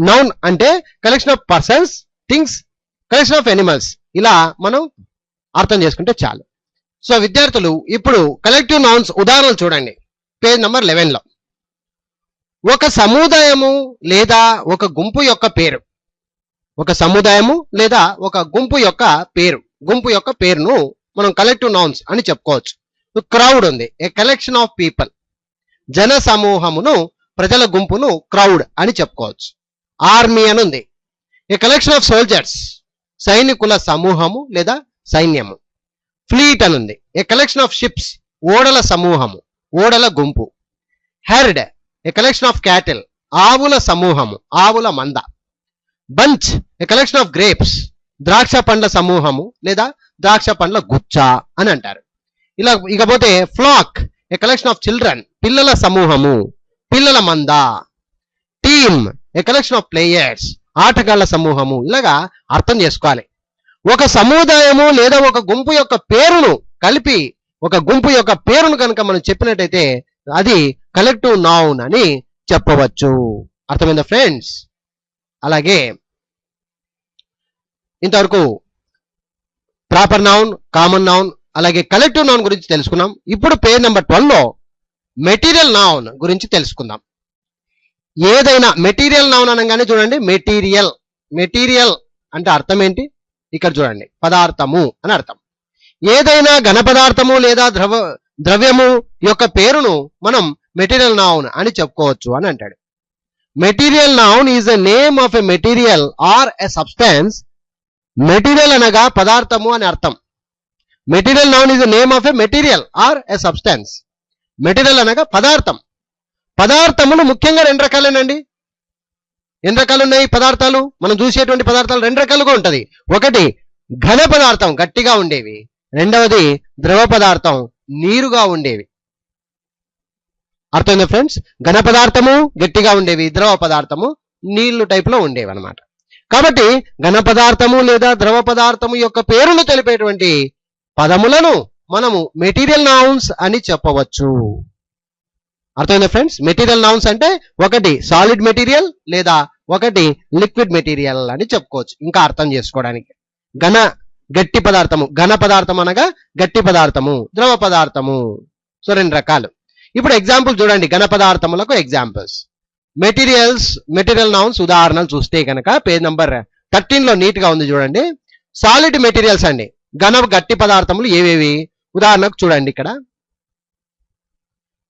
నౌన్ అంటే collection of persons, things, collection of animals, ఇలా మనం అర్థం చేసుకుంటే చాలు. సో విద్యార్థులు ఇప్పుడు కలెక్టివ్ నౌన్స్ ఉదాహరణలు చూడండి పేజ్ నంబర్ 11లో. ఒక సముదాయము లేదా ఒక గుంపు యొక్క పేరు. ఒక సముదాయము లేదా ఒక గుంపు యొక్క పేరు. గుంపు యొక్క పేరును మనం కలెక్టివ్ నౌన్స్ అని చెప్పుకోవచ్చు. క్రౌడ్ ఉంది, ఏ కలెక్షన్ ఆఫ్ పీపుల్. జన సమూహమును, ప్రజల గుంపును క్రౌడ్ అని చెప్పుకోవచ్చు. ఆర్మీ అని ఉంది, ఏ కలెక్షన్ ఆఫ్ సోల్జర్స్, సైనికుల సమూహము లేదా సైన్యము. ఫ్లీట్ అని ఉంది, ఏ కలెక్షన్ ఆఫ్ షిప్స్, ఓడల సమూహము, ఓడల గుంపు. Heard, A collection of cattle, ఆవుల సమూహము, ఆవుల మంద. Bunch, A collection of grapes, ద్రాక్ష పండ్ల సమూహము లేదా ద్రాక్ష పండ్ల గుచ్చ అని అంటారు. ఇలా ఇకపోతే flock, a collection of children, పిల్లల సమూహము, పిల్లల మంద. Team, a collection of players, ఆటగాళ్ల సమూహము. ఇలాగా అర్థం చేసుకోవాలి. ఒక సముదాయము లేదా ఒక గుంపు యొక్క పేరును కలిపి ఒక గుంపు యొక్క పేరును కనుక మనం చెప్పినట్టయితే అది కలెక్టివ్ నౌన్ అని చెప్పవచ్చు. అర్థమైందా ఫ్రెండ్స్? అలాగే ఇంతవరకు ప్రాపర్ నౌన్, కామన్ నౌన్, అలాగే కలెక్టివ్ నౌన్ గురించి తెలుసుకున్నాం. ఇప్పుడు పేజ్ నెంబర్ 12లో మెటీరియల్ నౌన్ గురించి తెలుసుకుందాం. ఏదైనా మెటీరియల్ నౌన్ అనగానే చూడండి, మెటీరియల్. మెటీరియల్ అంటే అర్థం ఏంటి? ఇక్కడ చూడండి, పదార్థము అని అర్థం. ఏదైనా ఘన పదార్థము లేదా ద్రవ్యము యొక్క పేరును మనం మెటీరియల్ నౌన్ అని చెప్పుకోవచ్చు అని అంటాడు. Material noun is a name of a material or a substance. Material అనగా పదార్థము అని అర్థం. Material noun is a name of a material or a substance. Material అనగా పదార్థం. పదార్థములు ముఖ్యంగా 2 రకాలేనండి. ఎన్ని రకాలు ఉన్నాయి పదార్థాలు? మనం చూసేటువంటి పదార్థాలు 2 రకాలుగా ఉంటది. ఒకటి ఘన పదార్థం, గట్టిగా ఉండేవి. రెండవది ద్రవ పదార్థం, నీరుగా ఉండేవి. అర్థమైందా ఫ్రెండ్స్? ఘన పదార్థము గట్టిగా ఉండేవి, ద్రవ పదార్థము నీళ్లు టైప్ లో ఉండేవి అనమాట. కాబట్టి ఘన పదార్థము లేదా ద్రవ పదార్థము యొక్క పేరును తెలిపేటువంటి పదములను మనము మెటీరియల్ నౌన్స్ అని చెప్పవచ్చు. అర్థమైందా ఫ్రెండ్స్? మెటీరియల్ నౌన్స్ అంటే ఒకటి సాలిడ్ మెటీరియల్ లేదా ఒకటి లిక్విడ్ మెటీరియల్ అని చెప్పుకోవచ్చు. ఇంకా అర్థం చేసుకోవడానికి గట్టి పదార్థము, ఘన పదార్థం అనగా గట్టి పదార్థము, ద్రవ పదార్థము. సో 2 రకాలు. ఇప్పుడు ఎగ్జాంపుల్ చూడండి, ఘన పదార్థములకు ఎగ్జాంపుల్స్. మెటీరియల్ నౌన్స్ ఉదాహరణలు చూస్తే కనుక పేజ్ నంబర్ 13లో నీట్ గా ఉంది చూడండి. సాలిడ్ మెటీరియల్స్ అండి, గట్టి పదార్థములు ఏవేవి? ఉదాహరణకు చూడండి, ఇక్కడ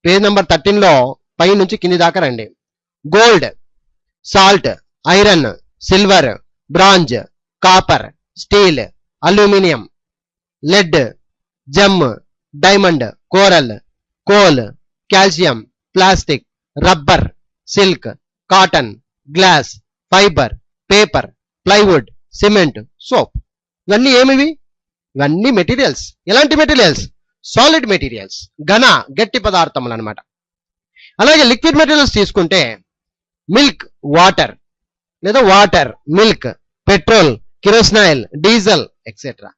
పేజ్ నంబర్ 13లో పై నుంచి కింది దాకా రండి. Gold, salt, iron, silver, bronze, copper, steel, aluminium, lead, gem, diamond, coral, coal, calcium, plastic, rubber, silk, cotton, glass, fibre, paper, plywood, cement, soap. ఇవన్నీ ఏమివి? ఇవన్నీ మెటీరియల్స్. ఎలాంటి మెటీరియల్స్? సాలిడ్ మెటీరియల్స్, గట్టి పదార్థములు అనమాట. అలాగే లిక్విడ్ మెటీరియల్స్ తీసుకుంటే మిల్క్, వాటర్ లేదా water, milk, petrol, kerosene oil, diesel etcetera.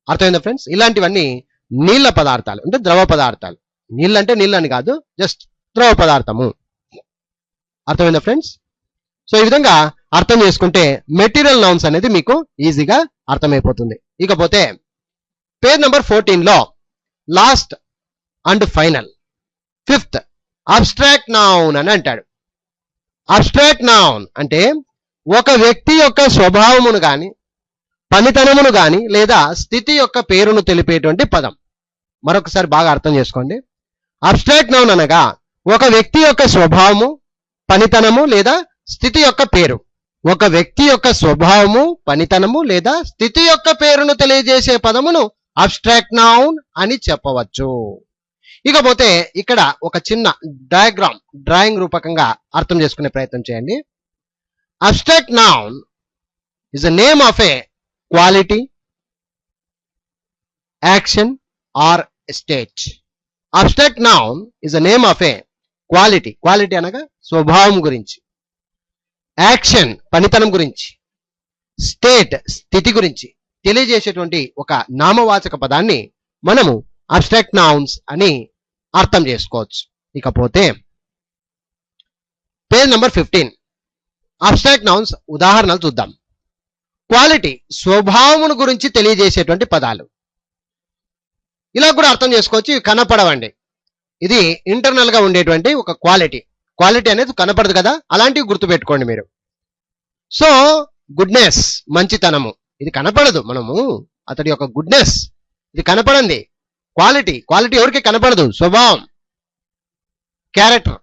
అర్థమైందా ఫ్రెండ్స్? ఇలాంటివన్నీ నీళ్ళ పదార్థాలు, అంటే ద్రవ పదార్థాలు. నీళ్ళు అంటే నీళ్ళు అని కాదు, జస్ట్ ద్రవ పదార్థము. అర్థమైందా ఫ్రెండ్స్? సో ఈ విధంగా అర్థం చేసుకుంటే మెటీరియల్ నౌన్స్ అనేది మీకు ఈజీగా అర్థమైపోతుంది. ఇకపోతే పేజ్ నెంబర్ 14లో last and final 5th abstract noun అని అంటాడు. అబ్స్ట్రాక్ట్ నౌన్ అంటే ఒక వ్యక్తి యొక్క స్వభావమును గాని, పనితనమును గాని లేదా స్థితి యొక్క పేరును తెలిపేటువంటి పదం. మరొకసారి బాగా అర్థం చేసుకోండి. అబ్స్ట్రాక్ట్ నౌన్ అనగా ఒక వ్యక్తి యొక్క స్వభావము, పనితనము లేదా స్థితి యొక్క పేరు. ఒక వ్యక్తి యొక్క స్వభావము, పనితనము లేదా స్థితి యొక్క పేరును తెలియజేసే పదమును అబ్స్ట్రాక్ట్ నౌన్ అని చెప్పవచ్చు. ఇకపోతే ఇక్కడ ఒక చిన్న డ్రాయింగ్ రూపకంగా అర్థం చేసుకునే ప్రయత్నం చేయండి. Abstract noun is the name of a quality, action or state. Abstract noun is the name of a quality అనగా స్వభావం గురించి, యాక్షన్ పనితనం గురించి, స్టేట్ స్థితి గురించి తెలియజేసేటువంటి ఒక నామవాచక పదాన్ని మనము అబ్స్ట్రాక్ట్ నౌన్స్ అని అర్థం చేసుకోవచ్చు. ఇకపోతే పేజ్ నెంబర్ 15 అబ్స్ట్రాక్ట్ నౌన్స్ ఉదాహరణలు చూద్దాం. క్వాలిటీ, స్వభావమును గురించి తెలియజేసేటువంటి పదాలు. ఇలా కూడా అర్థం చేసుకోవచ్చు. ఇవి కనపడవండి. ఇది ఇంటర్నల్ గా ఉండేటువంటి ఒక క్వాలిటీ. క్వాలిటీ అనేది కనపడదు కదా, అలాంటివి గుర్తుపెట్టుకోండి మీరు. సో గుడ్నెస్, మంచితనము, ఇది కనపడదు. మనము అతడి యొక్క గుడ్నెస్, ఇది కనపడంది. క్వాలిటీ, క్వాలిటీ ఎవరికి కనపడదు, స్వభావం, క్యారెక్టర్,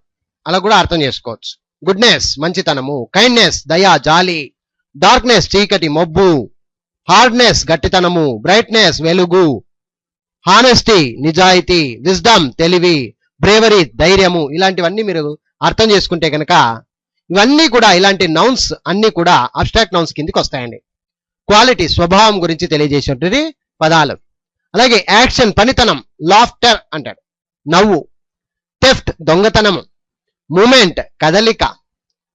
అలా కూడా అర్థం చేసుకోవచ్చు. గుడ్నెస్ మంచితనము, కైండ్నెస్ దయ జాలి, డార్క్నెస్ చీకటి మబ్బు, హార్డ్నెస్ గట్టితనము, బ్రైట్నెస్ వెలుగు, హానెస్టీ నిజాయితీ, విజ్డమ్ తెలివి, బ్రేవరీ ధైర్యము, ఇలాంటివన్నీ మీరు అర్థం చేసుకుంటే కనుక ఇవన్నీ కూడా, ఇలాంటి నౌన్స్ అన్ని కూడా అబ్స్ట్రాక్ట్ నౌన్స్ కిందికి వస్తాయండి. క్వాలిటీ, స్వభావం గురించి తెలియజేసేటువంటి పదాలు. అలాగే యాక్షన్, పనితనం, లాఫ్టర్ అంటాడు, నవ్వు, థెఫ్ట్ దొంగతనము, మూమెంట్ కదలిక,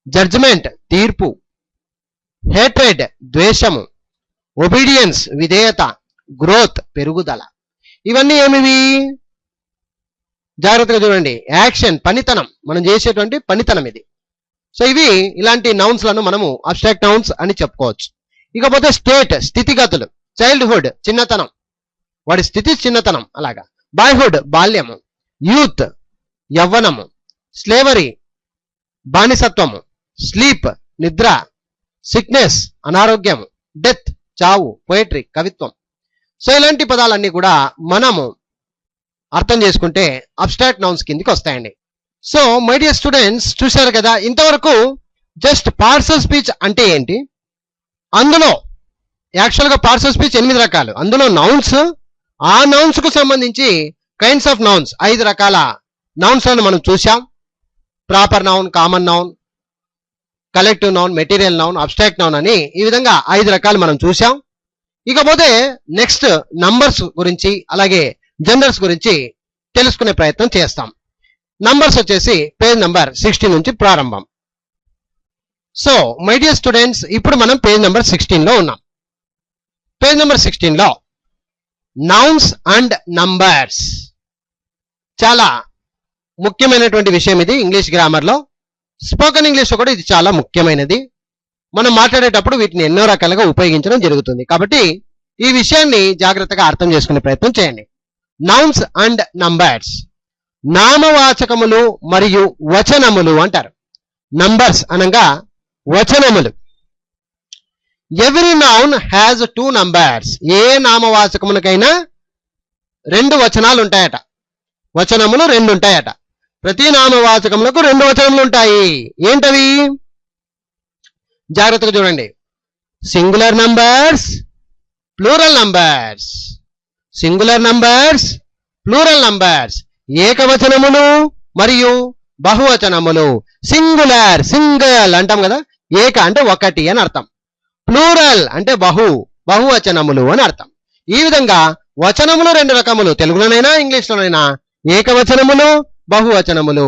జడ్జ్మెంట్ తీర్పు, హేట్రెడ్ ద్వేషము, ఒబీడియన్స్ విధేయత, గ్రోత్ పెరుగుదల. ఇవన్నీ ఏమివి? జాగ్రత్తగా చూడండి. యాక్షన్, పనితనం, మనం చేసేటువంటి పనితనం ఇది. సో ఇవి ఇలాంటి నౌన్స్ లను మనము అబ్స్ట్రాక్ట్ నౌన్స్ అని చెప్పుకోవచ్చు. ఇకపోతే స్టేట్, స్థితిగతులు, చైల్డ్హుడ్ చిన్నతనం, వాడి స్థితి చిన్నతనం, అలాగా. బాయ్హుడ్ బాల్యము, యూత్ యవ్వనము, స్లేవరీ బానిసత్వము, స్లీప్ నిద్ర, సిక్నెస్ అనారోగ్యము, డెత్ చావు, పోయట్రీ కవిత్వం. సో ఇలాంటి పదాలన్నీ కూడా మనము అర్థం చేసుకుంటే అబ్స్ట్రాక్ట్ నౌన్స్ కిందికి వస్తాయండి. సో మై డియర్ స్టూడెంట్స్, చూశారు కదా ఇంతవరకు జస్ట్ పార్ట్స్ ఆఫ్ స్పీచ్ అంటే ఏంటి, అందులో యాక్చువల్గా పార్ట్స్ ఆఫ్ స్పీచ్ 8 రకాలు, అందులో నౌన్స్, ఆ నౌన్స్ కు సంబంధించి కైండ్స్ ఆఫ్ నౌన్స్ 5 రకాల నౌన్స్ లను మనం చూసాం. Proper noun, common noun, collective noun, material noun, abstract noun అని ఈ విధంగా 5 రకాలు మనం చూసాం. ఇకపోతే నెక్స్ట్ నంబర్స్ గురించి అలాగే జెండర్స్ గురించి తెలుసుకునే ప్రయత్నం చేస్తాం. నంబర్స్ వచ్చేసి పేజ్ నంబర్ 16 నుంచి ప్రారంభం. సో మై డియర్ స్టూడెంట్స్, ఇప్పుడు మనం పేజ్ నెంబర్ 16 లో ఉన్నాం. పేజ్ నెంబర్ 16 లో నౌన్స్ అండ్ నంబర్స్, చాలా ముఖ్యమైనటువంటి విషయం ఇది. ఇంగ్లీష్ గ్రామర్ లో, స్పోకెన్ ఇంగ్లీష్ లో కూడా ఇది చాలా ముఖ్యమైనది. మనం మాట్లాడేటప్పుడు వీటిని ఎన్నో రకాలుగా ఉపయోగించడం జరుగుతుంది. కాబట్టి ఈ విషయాన్ని జాగ్రత్తగా అర్థం చేసుకునే ప్రయత్నం చేయండి. నౌన్స్ అండ్ నంబర్స్, నామవాచకములు మరియు వచనములు అంటారు. నంబర్స్ అనగా వచనములు. Every noun has 2 numbers. ఏ నామవాచకములకైనా 2 వచనాలు ఉంటాయట, వచనములు 2 ఉంటాయట. ప్రతి నామవాచకములకు 2 వచనములు ఉంటాయి. ఏంటవి? జాగ్రత్తగా చూడండి. Singular numbers, plural numbers. Singular numbers, plural numbers, ఏకవచనములు మరియు బహువచనములు. సింగులర్, సింగల్ అంటాం కదా, ఏక అంటే ఒకటి అని అర్థం, ప్లూరల్ అంటే బహువచనములు అని అర్థం. ఈ విధంగా వచనములు 2 రకములు, తెలుగులోనైనా ఇంగ్లీష్లోనైనా. ఏకవచనములు, బహువచనములు.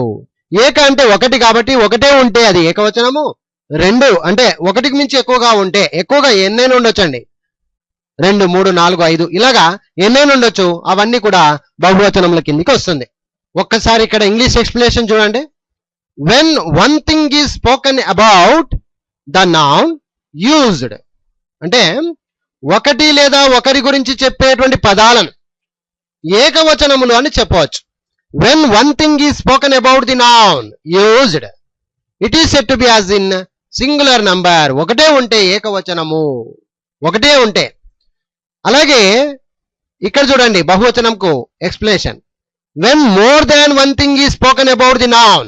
ఏక అంటే ఒకటి కాబట్టి ఒకటే ఉంటే అది ఏకవచనము. 2 అంటే ఒకటికి మించి ఎక్కువగా ఉంటే, ఎక్కువగా ఎన్నైనా ఉండొచ్చండి, 2, 3, 4, 5 ఇలాగా ఎన్నైనా ఉండొచ్చు, అవన్నీ కూడా బహువచనముల కిందికి వస్తుంది. ఒక్కసారి ఇక్కడ ఇంగ్లీష్ ఎక్స్ప్లెనేషన్ చూడండి. When one thing is spoken about the noun used, అంటే ఒకటి లేదా ఒకరి గురించి చెప్పేటువంటి పదాలను ఏకవచనములు అని చెప్పవచ్చు. When one thing is spoken about the noun used, it is said to be as in singular number. ఒకటే ఉంటే ఏకవచనము, ఒకటే ఉంటే. అలాగే ఇక్కడ చూడండి బహువచనంకు explanation. When more than one thing is spoken about the noun,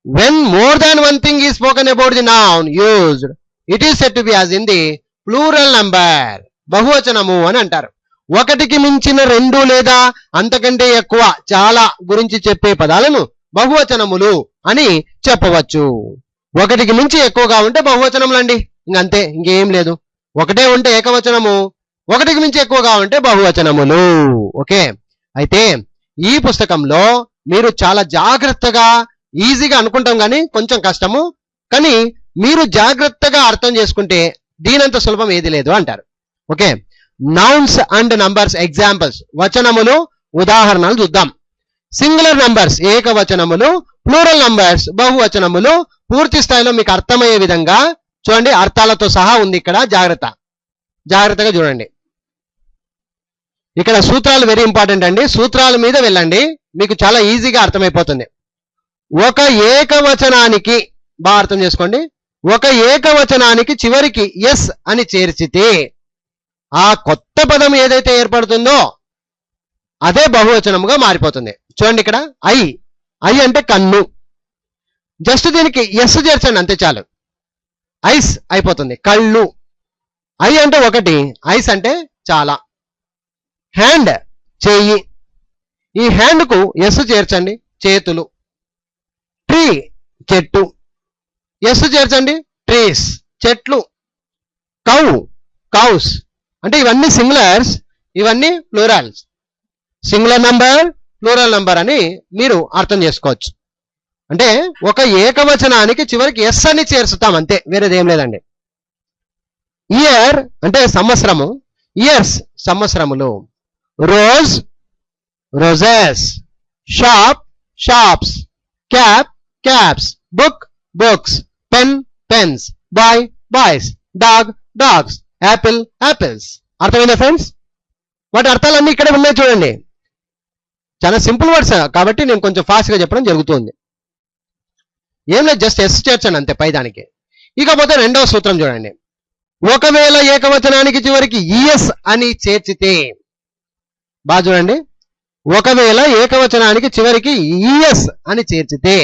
when more than one thing is spoken about the noun used, it is said to be as in the plural number. బహువచనము అని అంటారు. ఒకటికి మించిన 2 లేదా అంతకంటే ఎక్కువ చాలా గురించి చెప్పే పదాలను బహువచనములు అని చెప్పవచ్చు. ఒకటికి మించి ఎక్కువగా ఉంటే బహువచనములండి, ఇంకంతే, ఇంకేం లేదు. ఒకటే ఉంటే ఏకవచనము, ఒకటికి మించి ఎక్కువగా ఉంటే బహువచనములు. ఓకే, అయితే ఈ పుస్తకంలో మీరు చాలా జాగ్రత్తగా, ఈజీగా అనుకుంటాం కానీ కొంచెం కష్టము, కానీ మీరు జాగ్రత్తగా అర్థం చేసుకుంటే దీనంత సులభం ఏది లేదు అంటారు. Okay, nouns and numbers examples, వచనములు ఉదాహరణలు చూద్దాం. సింగులర్ నంబర్స్ ఏకవచనములు, ప్లూరల్ నంబర్స్ బహువచనములు పూర్తి స్థాయిలో మీకు అర్థమయ్యే విధంగా చూడండి, అర్థాలతో సహా ఉంది ఇక్కడ. జాగ్రత్తగా చూడండి. ఇక్కడ సూత్రాలు వెరీ ఇంపార్టెంట్ అండి. సూత్రాల మీద వెళ్ళండి, మీకు చాలా ఈజీగా అర్థమైపోతుంది. ఒక ఏకవచనానికి బాగా అర్థం చేసుకోండి. ఒక ఏకవచనానికి చివరికి ఎస్ అని చేర్చితే ఆ కొత్త పదం ఏదైతే ఏర్పడుతుందో అదే బహువచనముగా మారిపోతుంది. చూడండి ఇక్కడ ఐ అంటే కన్ను, జస్ట్ దీనికి ఎస్ చేర్చండి అంతే చాలు, ఐస్ అయిపోతుంది. కళ్ళు, ఐ అంటే ఒకటి, ఐస్ అంటే చాలా. హ్యాండ్ చెయ్యి, ఈ హ్యాండ్ కు ఎస్ చేర్చండి, చేతులు. ట్రీ చెట్టు, ఎస్ చేర్చండి, ట్రీస్ చెట్లు. కౌస్ అంటే ఇవన్నీ సింగులర్స్, ఇవన్నీ plurals. Singular number, plural number అని మీరు అర్థం చేసుకోవచ్చు. అంటే ఒక ఏకవచనానికి చివరికి ఎస్ అని చేర్చుతాం అంతే, వేరేదేం లేదండి. ఇయర్ అంటే సంవత్సరము, ఇయర్స్ సంవత్సరములు. Rose roses, shop shops, cap caps, book books, pen pens, boy boys, dog dogs, apple apples. అర్థమైందా ఫ్రెండ్స్? వాటి అర్థాలన్నీ ఇక్కడే ఉన్నాయి చూడండి. చాలా సింపుల్ వర్డ్స్ కాబట్టి నేను కొంచెం ఫాస్ట్ గా చెప్పడం జరుగుతుంది. ఏం లేదు, జస్ట్ ఎస్ చేర్చండి అంతే పై దానికి. ఇకపోతే రెండవ సూత్రం చూడండి. ఒకవేళ ఏకవచనానికి చివరికి ఈఎస్ అని చేర్చితే, బాగా చూడండి, ఒకవేళ ఏకవచనానికి చివరికి ఈఎస్ అని చేర్చితే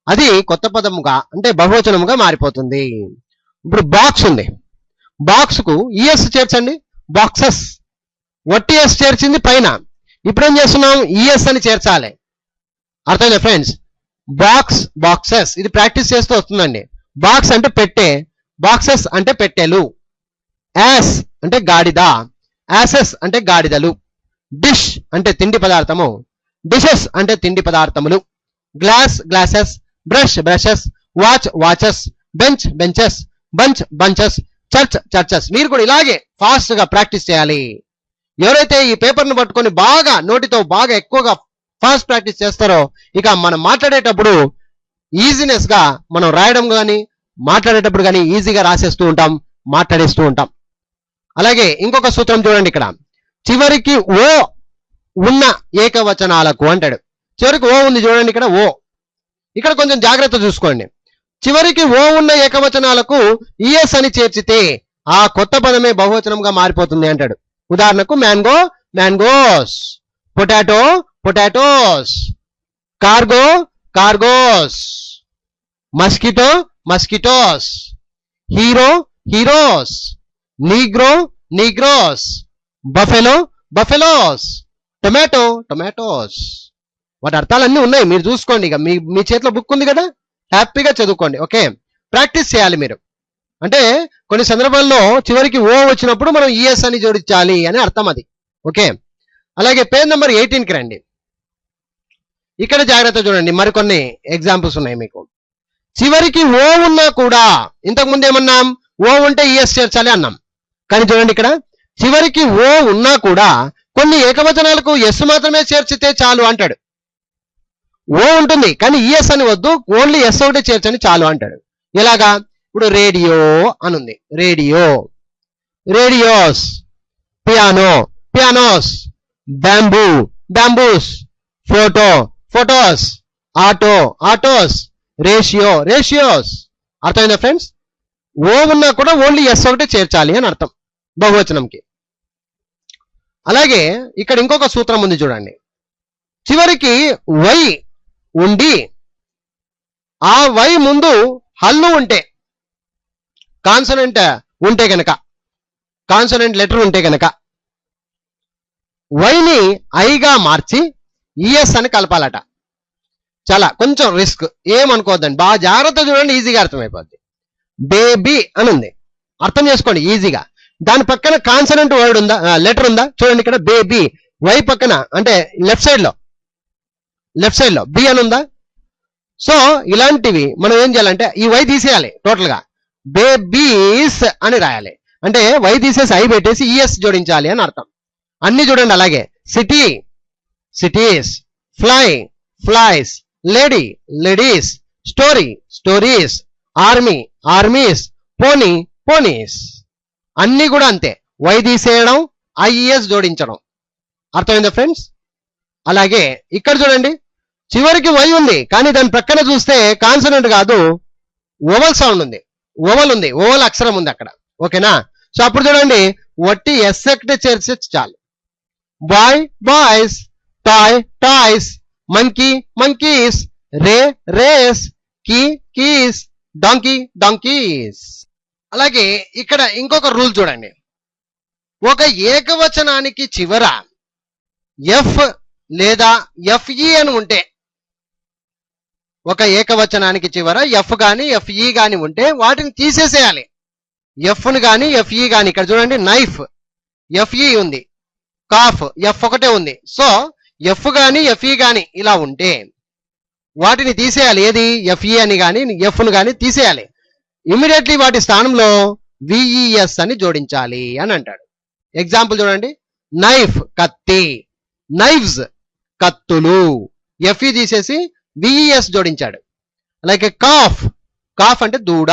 అది కొత్త పదముగా అంటే బహువచనముగా మారిపోతుంది. ఇప్పుడు బాక్స్ ఉంది, బాక్స్ కు ఈఎస్ చేర్చండి, బాక్సెస్. వట్టి ఎస్ చేర్చింది పైన, ఇప్పుడు ఏం చేస్తున్నాం, ఈఎస్ అని చేర్చాలి. అర్థమైందా ఫ్రెండ్స్? బాక్స్ బాక్సెస్, ఇది ప్రాక్టీస్ చేస్తూ వస్తుందండి. బాక్స్ అంటే పెట్టే, బాక్సెస్ అంటే పెట్టెలు. యాస్ అంటే గాడిద, యాసెస్ అంటే గాడిదలు. డిష్ అంటే తిండి పదార్థము, డిషెస్ అంటే తిండి పదార్థములు. Glass glasses, brush brushes, watch watches, bench benches, bunch bunches, church churches. మీరు కూడా ఇలాగే ఫాస్ట్ గా ప్రాక్టీస్ చేయాలి. ఎవరైతే ఈ పేపర్ను పట్టుకొని బాగా నోటితో బాగా ఎక్కువగా ఫాస్ట్ ప్రాక్టీస్ చేస్తారో ఇక మనం మాట్లాడేటప్పుడు ఈజీనెస్ గా మనం రాయడం కానీ మాట్లాడేటప్పుడు కానీ ఈజీగా రాసేస్తూ ఉంటాం, మాట్లాడేస్తూ ఉంటాం. అలాగే ఇంకొక సూత్రం చూడండి ఇక్కడ. చివరికి ఓ ఉన్న ఏకవచనాలకు అంటాడు. చివరికి ఓ ఉంది చూడండి ఇక్కడ, ఓ. ఇక్కడ కొంచెం జాగ్రత్త చూసుకోండి. చివరికి ఓ ఉన్న ఏకవచనాలకు ఈఎస్ అని చేర్చితే ఆ కొత్త పదమే బహువచనంగా మారిపోతుంది అంటాడు. ఉదాహరణకు mango mangoes, potato potatoes, cargo cargos, mosquito mosquitoes, hero heroes, Negro Negroes, buffalo buffaloes, tomato tomatoes. వాటి అర్థాలన్నీ ఉన్నాయి, మీరు చూసుకోండి. ఇక మీ చేతిలో బుక్ ఉంది కదా, హ్యాపీగా చదువుకోండి. ఓకే, ప్రాక్టీస్ చేయాలి మీరు. అంటే కొన్ని సందర్భాల్లో చివరికి ఓ వచ్చినప్పుడు మనం ఈఎస్ అని జోడించాలి అని అర్థం అది. ఓకే, అలాగే పేజ్ నెంబర్ 18కి రండి. ఇక్కడ జాగ్రత్త చూడండి, మరికొన్ని ఎగ్జాంపుల్స్ ఉన్నాయి మీకు. చివరికి ఓ ఉన్నా కూడా, ఇంతకు ముందు ఏమన్నాం, ఓ ఉంటే ఈఎస్ చేర్చాలి అన్నాం. కానీ చూడండి ఇక్కడ, చివరికి ఓ ఉన్నా కూడా కొన్ని ఏకవచనాలకు ఎస్ మాత్రమే చేర్చితే చాలు అంటాడు. ఓ ఉంటుంది కానీ ఈఎస్ అని వద్దు, ఓన్లీ ఎస్ ఒకటే చేర్చని చాలు అంటాడు. ఎలాగా? ఇప్పుడు రేడియో అనుంది, radio, radios, piano pianos, bamboo bamboos, photo photos, auto autos, ratio ratios. అర్థమైందా ఫ్రెండ్స్? ఓ ఉన్నా కూడా ఓన్లీ ఎస్ ఒకటే చేర్చాలి అని అర్థం బహువచనంకి. అలాగే ఇక్కడ ఇంకొక సూత్రం ఉంది చూడండి. చివరికి వై ఉండి ఆ వై ముందు హల్లు ఉంటే, కాన్సనెంట్ ఉంటే గనక, కాన్సనెంట్ లెటర్ ఉంటే గనక వైని ఐగా మార్చి ఈఎస్ అని కలపాలట. చాలా కొంచెం రిస్క్, ఏమనుకోవద్దండి, బాగా జాగ్రత్త చూడండి, ఈజీగా అర్థమైపోద్ది. బేబీ అని ఉంది, అర్థం చేసుకోండి ఈజీగా. దాని పక్కన కాన్సనెంట్ వర్డ్ ఉందా, లెటర్ ఉందా చూడండి ఇక్కడ, బేబీ. వై పక్కన అంటే లెఫ్ట్ సైడ్ లో బి అని ఉందా? సో ఇలాంటివి మనం ఏం చేయాలంటే ఈ వై తీసేయాలి, టోటల్ గా బేబీస్ అని రాయాలి. అంటే వై తీసేసి ఐ పెట్టేసి ఈఎస్ జోడించాలి అని అర్థం. అన్ని చూడండి అలాగే. City cities, fly flies, lady, ladies, story, stories, army, armies, pony, ponies. అన్ని కూడా అంతే, వై తీసేయడం, ఐఈఎస్ జోడించడం. అర్థమైందా ఫ్రెండ్స్? అలాగే ఇక్కడ చూడండి, చివరికి వై ఉంది కానీ దాని ప్రక్కన చూస్తే కాన్సనెంట్ కాదు, ఓవల్ సౌండ్ ఉంది, ఓవల్ ఉంది, ఓవల్ అక్షరం ఉంది అక్కడ. ఓకేనా? సో అప్పుడు చూడండి, వట్టి ఎస్సెక్ట్ చేర్చే చాలు. Boy, boys, toy, toys, monkey, monkeys, ray, rays, key, keys, donkey, donkeys. అలాగే ఇక్కడ ఇంకొక రూల్ చూడండి, ఒక ఏకవచనానికి చివర ఎఫ్ లేదా ఎఫ్ఈ అని ఉంటే, ఒక ఏకవచనానికి చివర ఎఫ్ గాని ఎఫ్ఈ గాని ఉంటే వాటిని తీసేసేయాలి. ఎఫ్ను గాని ఎఫ్ఈ గాని, ఇక్కడ చూడండి నైఫ్ ఎఫ్ఈ ఉంది, కాఫ్ ఎఫ్ ఒకటే ఉంది. సో ఎఫ్ గాని ఎఫ్ఈ గాని ఇలా ఉంటే వాటిని తీసేయాలి. ఏది? ఎఫ్ఈ అని గాని ఎఫ్ను గాని తీసేయాలి. ఇమీడియట్లీ వాటి స్థానంలో విఈఎస్ అని జోడించాలి అని అంటాడు. ఎగ్జాంపుల్ చూడండి, నైఫ్ కత్తి, నైఫ్స్ కత్తులు, ఎఫ్ఈ తీసేసి విఈఎస్ జోడించాడు. అలాగే కాఫ్, కాఫ్ అంటే దూడ,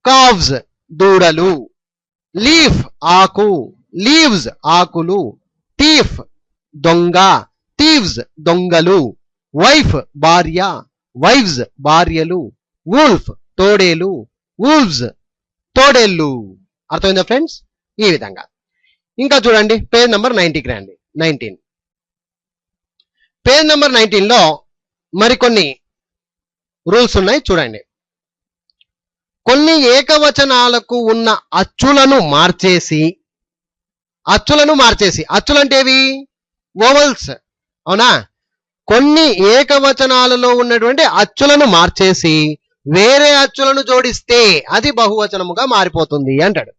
కావ్స్ దూడలు, లీఫ్ ఆకు, లీవ్స్ ఆకులు, థీఫ్ దొంగ, థీవ్స్ దొంగలు, వైఫ్ భార్య, వైఫ్స్ భార్యలు, వూల్ఫ్ తోడేలు, వూల్వ్స్ తోడేళ్ళు. అర్థమైందా ఫ్రెండ్స్? ఈ విధంగా. ఇంకా చూడండి పేజ్ నెంబర్ 90కి రండి. 19 పేజ్ నెంబర్ 19లో మరికొన్ని రూల్స్ ఉన్నాయి చూడండి. కొన్ని ఏకవచనాలకు ఉన్న అచ్చులను మార్చేసి, అచ్చులంటేవి? ఓవల్స్. అవునా? కొన్ని ఏకవచనాలలో ఉన్నటువంటి అచ్చులను మార్చేసి వేరే అచ్చులను జోడిస్తే అది బహువచనముగా మారిపోతుంది అంటాడు.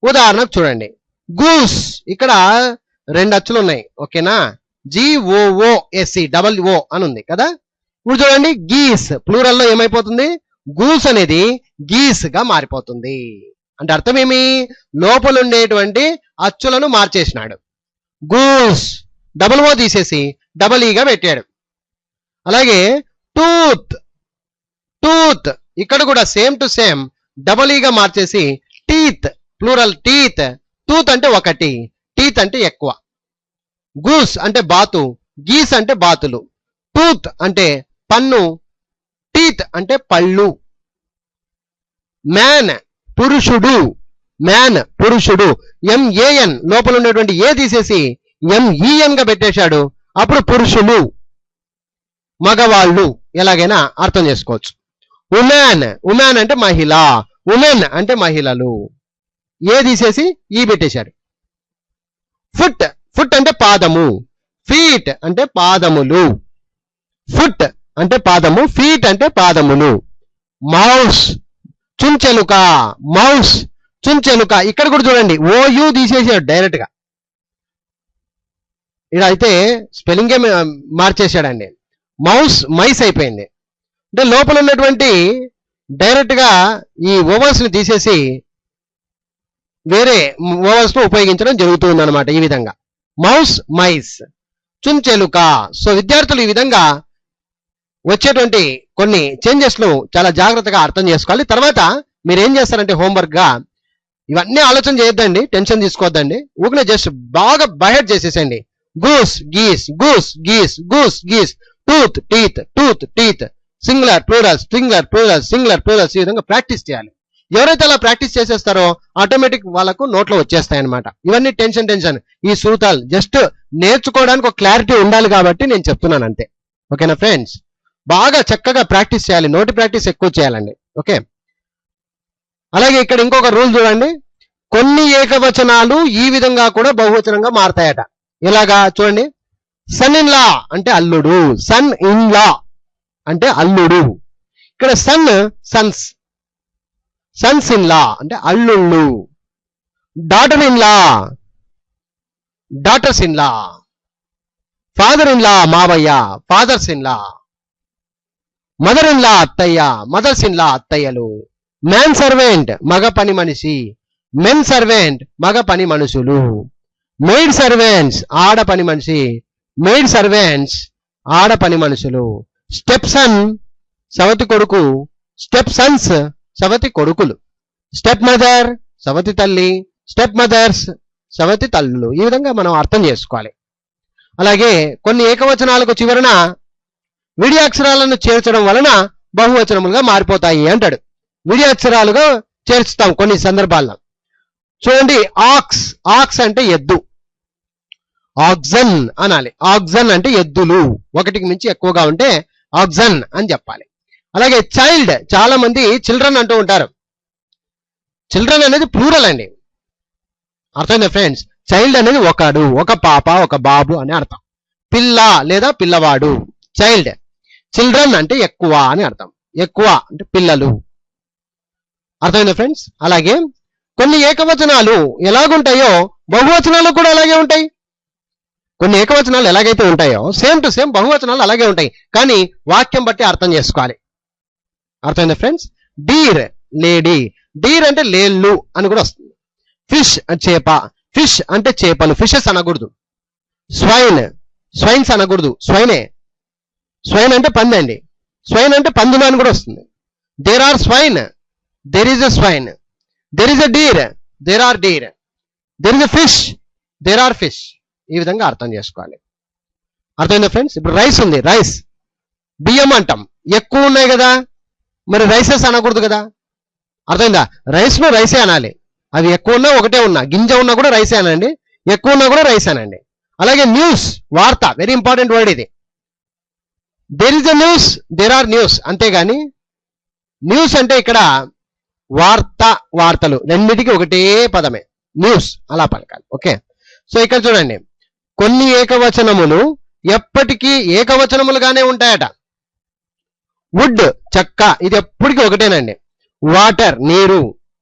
ఉదాహరణకు చూడండి, గూస్, ఇక్కడ 2 అచ్చులు ఉన్నాయి. ఓకేనా? GOOSE డబల్ ఓ అని ఉంది కదా. ఇప్పుడు చూడండి, గీస్ ప్లూరల్లో ఏమైపోతుంది? గూస్ అనేది గీస్ గా మారిపోతుంది. అంటే అర్థం ఏమి? లోపల ఉండేటువంటి అచ్చులను మార్చేసినాడు. గూస్ డబల్ ఓ తీసేసి డబల్ ఈగా పెట్టాడు. అలాగే టూత్, టూత్ ఇక్కడ కూడా సేమ్ టు సేమ్ డబల్ ఈగా మార్చేసి టీత్ ప్లూరల్ టీత్, టూత్ అంటే ఒకటి, టీత్ అంటే ఎక్కువ. గూస్ అంటే బాతు, గీస్ అంటే బాతులు, టూత్ అంటే పన్ను, టీత్ అంటే పళ్ళు. మ్యాన్ పురుషుడు, మ్యాన్ పురుషుడు, MAN లోపల ఉండేటువంటి ఏ తీసేసి MEN గా పెట్టేశాడు. అప్పుడు పురుషులు, మగవాళ్ళు ఎలాగైనా అర్థం చేసుకోవచ్చు. ఉమెన్, ఉమెన్ అంటే మహిళ, ఉమెన్ అంటే మహిళలు, ఏ తీసేసి ఈ పెట్టేశాడు. ఫుట్, ఫుట్ అంటే పాదము, ఫీట్ అంటే పాదములు, ఫుట్ అంటే పాదము, ఫీట్ అంటే పాదములు. మౌస్ చుంచెలుక, మౌస్ చుంచెలుక. ఇక్కడ కూడా చూడండి OU తీసేసాడు డైరెక్ట్ గా. ఇక్కడ అయితే స్పెల్లింగే మార్చేశాడండి. మౌస్ మైస్ అయిపోయింది. అంటే లోపల ఉన్నటువంటి డైరెక్ట్ గా ఈ ఓవల్స్ ని తీసేసి వేరే ఓవల్స్ ను ఉపయోగించడం జరుగుతుంది అనమాట. ఈ విధంగా మౌస్, మైస్, చుంచెలుక. సో విద్యార్థులు ఈ విధంగా వచ్చేటువంటి కొన్ని చేంజెస్ ను చాలా జాగ్రత్తగా అర్థం చేసుకోవాలి. తర్వాత మీరు ఏం చేస్తారంటే హోంవర్క్ గా ఇవన్నీ ఆలోచన చేయొద్దండి, టెన్షన్ తీసుకోవద్దండి, ఊరినే జస్ట్ బాగా బైహెడ్ చేసేసండి. Goose geese, goose geese, goose geese, tooth teeth, tooth teeth, singular plurals, singular plurals, singular plurals. ఈ విధంగా ప్రాక్టీస్ చేయాలి. ఎవరైతే అలా ప్రాక్టీస్ చేసేస్తారో ఆటోమేటిక్ వాళ్ళకు నోట్లో వచ్చేస్తాయి అనమాట. ఇవన్నీ టెన్షన్ టెన్షన్, ఈ సూత్రాలు జస్ట్ నేర్చుకోవడానికి ఒక క్లారిటీ ఉండాలి కాబట్టి నేను చెప్తున్నాను అంతే. ఓకేనా ఫ్రెండ్స్? బాగా చక్కగా ప్రాక్టీస్ చేయాలి, నోటి ప్రాక్టీస్ ఎక్కువ చేయాలండి. ఓకే. అలాగే ఇక్కడ ఇంకొక రూల్ చూడండి, కొన్ని ఏకవచనాలు ఈ విధంగా కూడా బహువచనంగా మారతాయట. ఎలాగా చూడండి, సన్ ఇన్ లా అంటే అల్లుడు, సన్ ఇన్ లా అంటే అల్లుడు. ఇక్కడ son sons, sons in law అంటే అల్లుళ్ళు. Daughter in law, daughters in law. Father in law మావయ్య, fathers in law. Mother in law అత్తయ్య, మదర్స్ ఇన్ లా అత్తయ్యలు. మ్యాన్ సర్వెంట్ మగ పని మనిషి, మెన్ సర్వెంట్ మగ పని మనుషులు. మెయిడ్ సర్వెంట్స్ ఆడ పని మనిషి, మెయిడ్ సర్వెంట్స్ ఆడ పని మనుషులు. స్టెప్ సన్ సవతి కొడుకు, స్టెప్ సన్స్ సవతి కొడుకులు, స్టెప్ మదర్ సవతి తల్లి, స్టెప్ మదర్స్ సవతి తల్లులు. ఈ విధంగా మనం అర్థం చేసుకోవాలి. అలాగే కొన్ని ఏకవచనాలకు చివరన విడి అక్షరాలను చేర్చడం వలన బహువచనములుగా మారిపోతాయి అంటాడు. విడి అక్షరాలుగా చేర్చుతాం కొన్ని సందర్భాల్లో. చూడండి, ఆక్స్, ఆక్స్ అంటే ఎద్దు, ఆక్సన్ అనాలి. ఆక్సన్ అంటే ఎద్దులు, ఒకటికి మించి ఎక్కువగా ఉంటే ఆక్సన్ అని చెప్పాలి. అలాగే చైల్డ్, చాలా మంది చిల్డ్రన్ అంటూ ఉంటారు. చిల్డ్రన్ అనేది ప్లూరల్ అండి, అర్థమైందా ఫ్రెండ్స్? చైల్డ్ అనేది ఒకడు, ఒక పాప, ఒక బాబు అని అర్థం. పిల్ల లేదా పిల్లవాడు చైల్డ్. చిల్డ్రన్ అంటే ఎక్కువ అని అర్థం, ఎక్కువ అంటే పిల్లలు. అర్థమైందా ఫ్రెండ్స్? అలాగే కొన్ని ఏకవచనాలు ఎలాగుంటాయో బహువచనాలు కూడా అలాగే ఉంటాయి. కొన్ని ఏకవచనాలు ఎలాగైతే ఉంటాయో సేమ్ టు సేమ్ బహువచనాలు అలాగే ఉంటాయి, కానీ వాక్యం బట్టి అర్థం చేసుకోవాలి. అర్థమైందా ఫ్రెండ్స్? డీర్ లేడీ, డీర్ అంటే లేళ్ళు అని కూడా వస్తుంది. ఫిష్ చేప, ఫిష్ అంటే చేపలు, ఫిషెస్ అనకూడదు. స్వైన్, స్వైన్స్ అనకూడదు, స్వైనే. స్వైన్ అంటే పంది అండి, స్వైన్ అంటే పందులు అని కూడా వస్తుంది. There are swine, there is a swine. There is a deer, there are deer. There is a fish, there are fish. ఈ విధంగా అర్థం చేసుకోవాలి. అర్థమైందా ఫ్రెండ్స్? ఇప్పుడు రైస్ ఉంది, రైస్ బియ్యం అంటాం, ఎక్కువ ఉన్నాయి కదా, మరి రైసెస్ అనకూడదు కదా. అర్థమైందా? రైస్ ను రైసే అనాలి. అవి ఎక్కువ ఉన్నా ఒకటే ఉన్నా, గింజ ఉన్నా కూడా రైసే అనండి, ఎక్కువ ఉన్నా కూడా రైస్ అనండి. అలాగే న్యూస్, వార్త, వెరీ ఇంపార్టెంట్ వర్డ్ ఇది. There is a news, there are news. అంతేగాని న్యూస్ అంటే ఇక్కడ వార్త, వార్తలు రెండిటికి ఒకటే పదమే, న్యూస్ అలా పలకాలి. ఓకే, సో ఇక్కడ చూడండి, కొన్ని ఏకవచనములు ఎప్పటికీ ఏకవచనములుగానే ఉంటాయట. వుడ్ చెక్క, ఇది ఎప్పటికీ ఒకటేనండి. వాటర్ నీరు,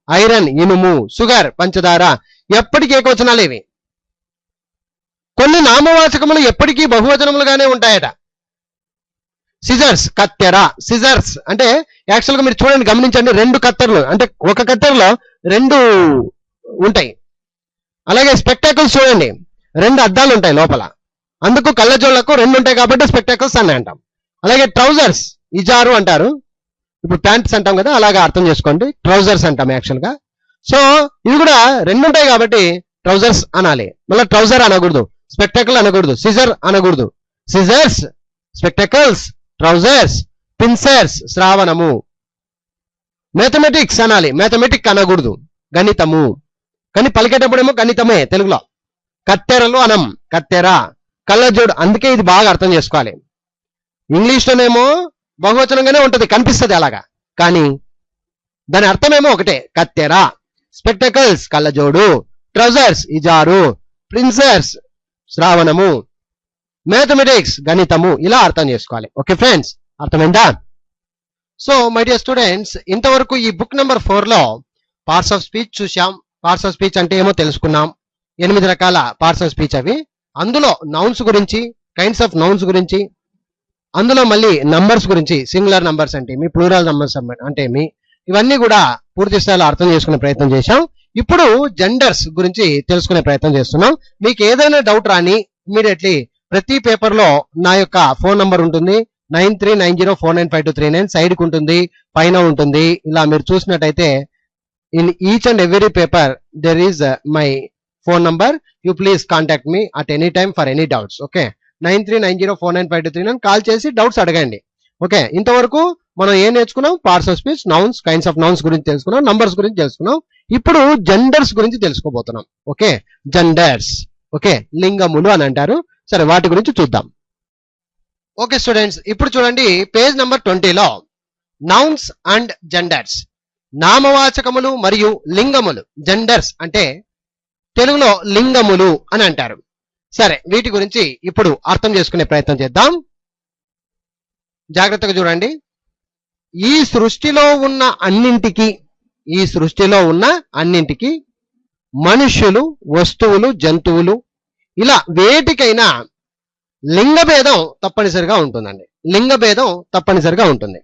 ఐరన్ ఇనుము, షుగర్ పంచదార, ఎప్పటికీ ఏకవచనాలు ఇవి. కొన్ని నామవాచకములు ఎప్పటికీ బహువచనములుగానే ఉంటాయట. సిజర్స్ కత్తెర, సిజర్స్ అంటే యాక్చువల్గా మీరు చూడండి, గమనించండి, రెండు కత్తెరలు అంటే ఒక కత్తెరలో రెండు ఉంటాయి. అలాగే స్పెక్టాకిల్స్ చూడండి, రెండు అద్దాలు ఉంటాయి లోపల, అందుకు కళ్ళజోళ్లకు రెండు ఉంటాయి కాబట్టి స్పెక్టాకిల్స్ అని అంటాం. అలాగే ట్రౌజర్స్ ఇజారు అంటారు, ఇప్పుడు ప్యాంట్స్ అంటాం కదా, అలాగా అర్థం చేసుకోండి, ట్రౌజర్స్ అంటాం యాక్చువల్గా. సో ఇవి కూడా రెండు ఉంటాయి కాబట్టి ట్రౌజర్స్ అనాలి. మళ్ళీ ట్రౌజర్ అనకూడదు, స్పెక్టాకిల్ అనకూడదు, సిజర్ అనకూడదు. సిజర్స్, స్పెక్టాకిల్స్, ట్రౌజర్స్, పిన్సర్స్ శ్రావణము. మ్యాథమెటిక్స్ అనాలి, మ్యాథమెటిక్ అనకూడదు, గణితము. కానీ పలికేటప్పుడేమో గణితమే తెలుగులో. కత్తెరలు అనం, కత్తెర. కళ్ళజోడు, అందుకే ఇది బాగా అర్థం చేసుకోవాలి. ఇంగ్లీష్లోనేమో బహువచనంగానే ఉంటుంది, కనిపిస్తుంది అలాగా, కానీ దాని అర్థమేమో ఒకటే, కత్తెర. స్పెక్టకల్స్ కళ్ళజోడు, ట్రౌజర్స్ ఇజారు, ప్రిన్సర్స్ శ్రావణము, మ్యాథమెటిక్స్ గణితము. ఇలా అర్థం చేసుకోవాలి. ఓకే ఫ్రెండ్స్, అర్థమైందా? సో మై డియర్ స్టూడెంట్స్, ఇంతవరకు ఈ బుక్ నెంబర్ 4 లో పార్ట్స్ ఆఫ్ స్పీచ్ చూసాం. పార్ట్స్ ఆఫ్ స్పీచ్ అంటే ఏమో తెలుసుకున్నాం. 8 రకాల పార్ట్స్ ఆఫ్ స్పీచ్ అవి. అందులో నౌన్స్ గురించి, కైండ్స్ ఆఫ్ నౌన్స్ గురించి, అందులో మళ్ళీ నంబర్స్ గురించి, సింగులర్ నంబర్స్ అంటే ఏమి, ప్లూరల్ నంబర్స్ అంటే ఏమి, ఇవన్నీ కూడా పూర్తి స్థాయిలో అర్థం చేసుకునే ప్రయత్నం చేశాం. ఇప్పుడు జెండర్స్ గురించి తెలుసుకునే ప్రయత్నం చేస్తున్నాం. మీకు ఏదైనా డౌట్ రాని ఇమీడియట్లీ ప్రతి పేపర్ లో నా యొక్క ఫోన్ నంబర్ ఉంటుంది, 9390495239. సైడ్ కు ఉంటుంది, పైన ఉంటుంది. ఇలా మీరు చూసినట్టయితే in each and every paper there is my phone number. You please contact me at any time for any doubts. Okay, 9390495239 call చేసి డౌట్స్ అడగండి. ఓకే, ఇంతవరకు మనం ఏం నేర్చుకున్నాం? Parts of speech, nouns, kinds of nouns గురించి తెలుసుకున్నాం, నంబర్స్ గురించి తెలుసుకున్నాం. ఇప్పుడు జెండర్స్ గురించి తెలుసుకోబోతున్నాం. ఓకే, జెండర్స్, ఓకే, లింగములు అని అంటారు. సరే, వాటి గురించి చూద్దాం. ఓకే స్టూడెంట్స్, ఇప్పుడు చూడండి పేజ్ నెంబర్ 20లో నౌన్స్ అండ్ జెండర్స్, నామవాచకములు మరియు లింగములు. జెండర్స్ అంటే తెలుగులో లింగములు అని అంటారు. సరే, వీటి గురించి ఇప్పుడు అర్థం చేసుకునే ప్రయత్నం చేద్దాం. జాగ్రత్తగా చూడండి. ఈ సృష్టిలో ఉన్న అన్నింటికి మనుష్యులు, వస్తువులు, జంతువులు, ఇలా వేటికైనా లింగభేదం తప్పనిసరిగా ఉంటుందండి. లింగభేదం తప్పనిసరిగా ఉంటుంది.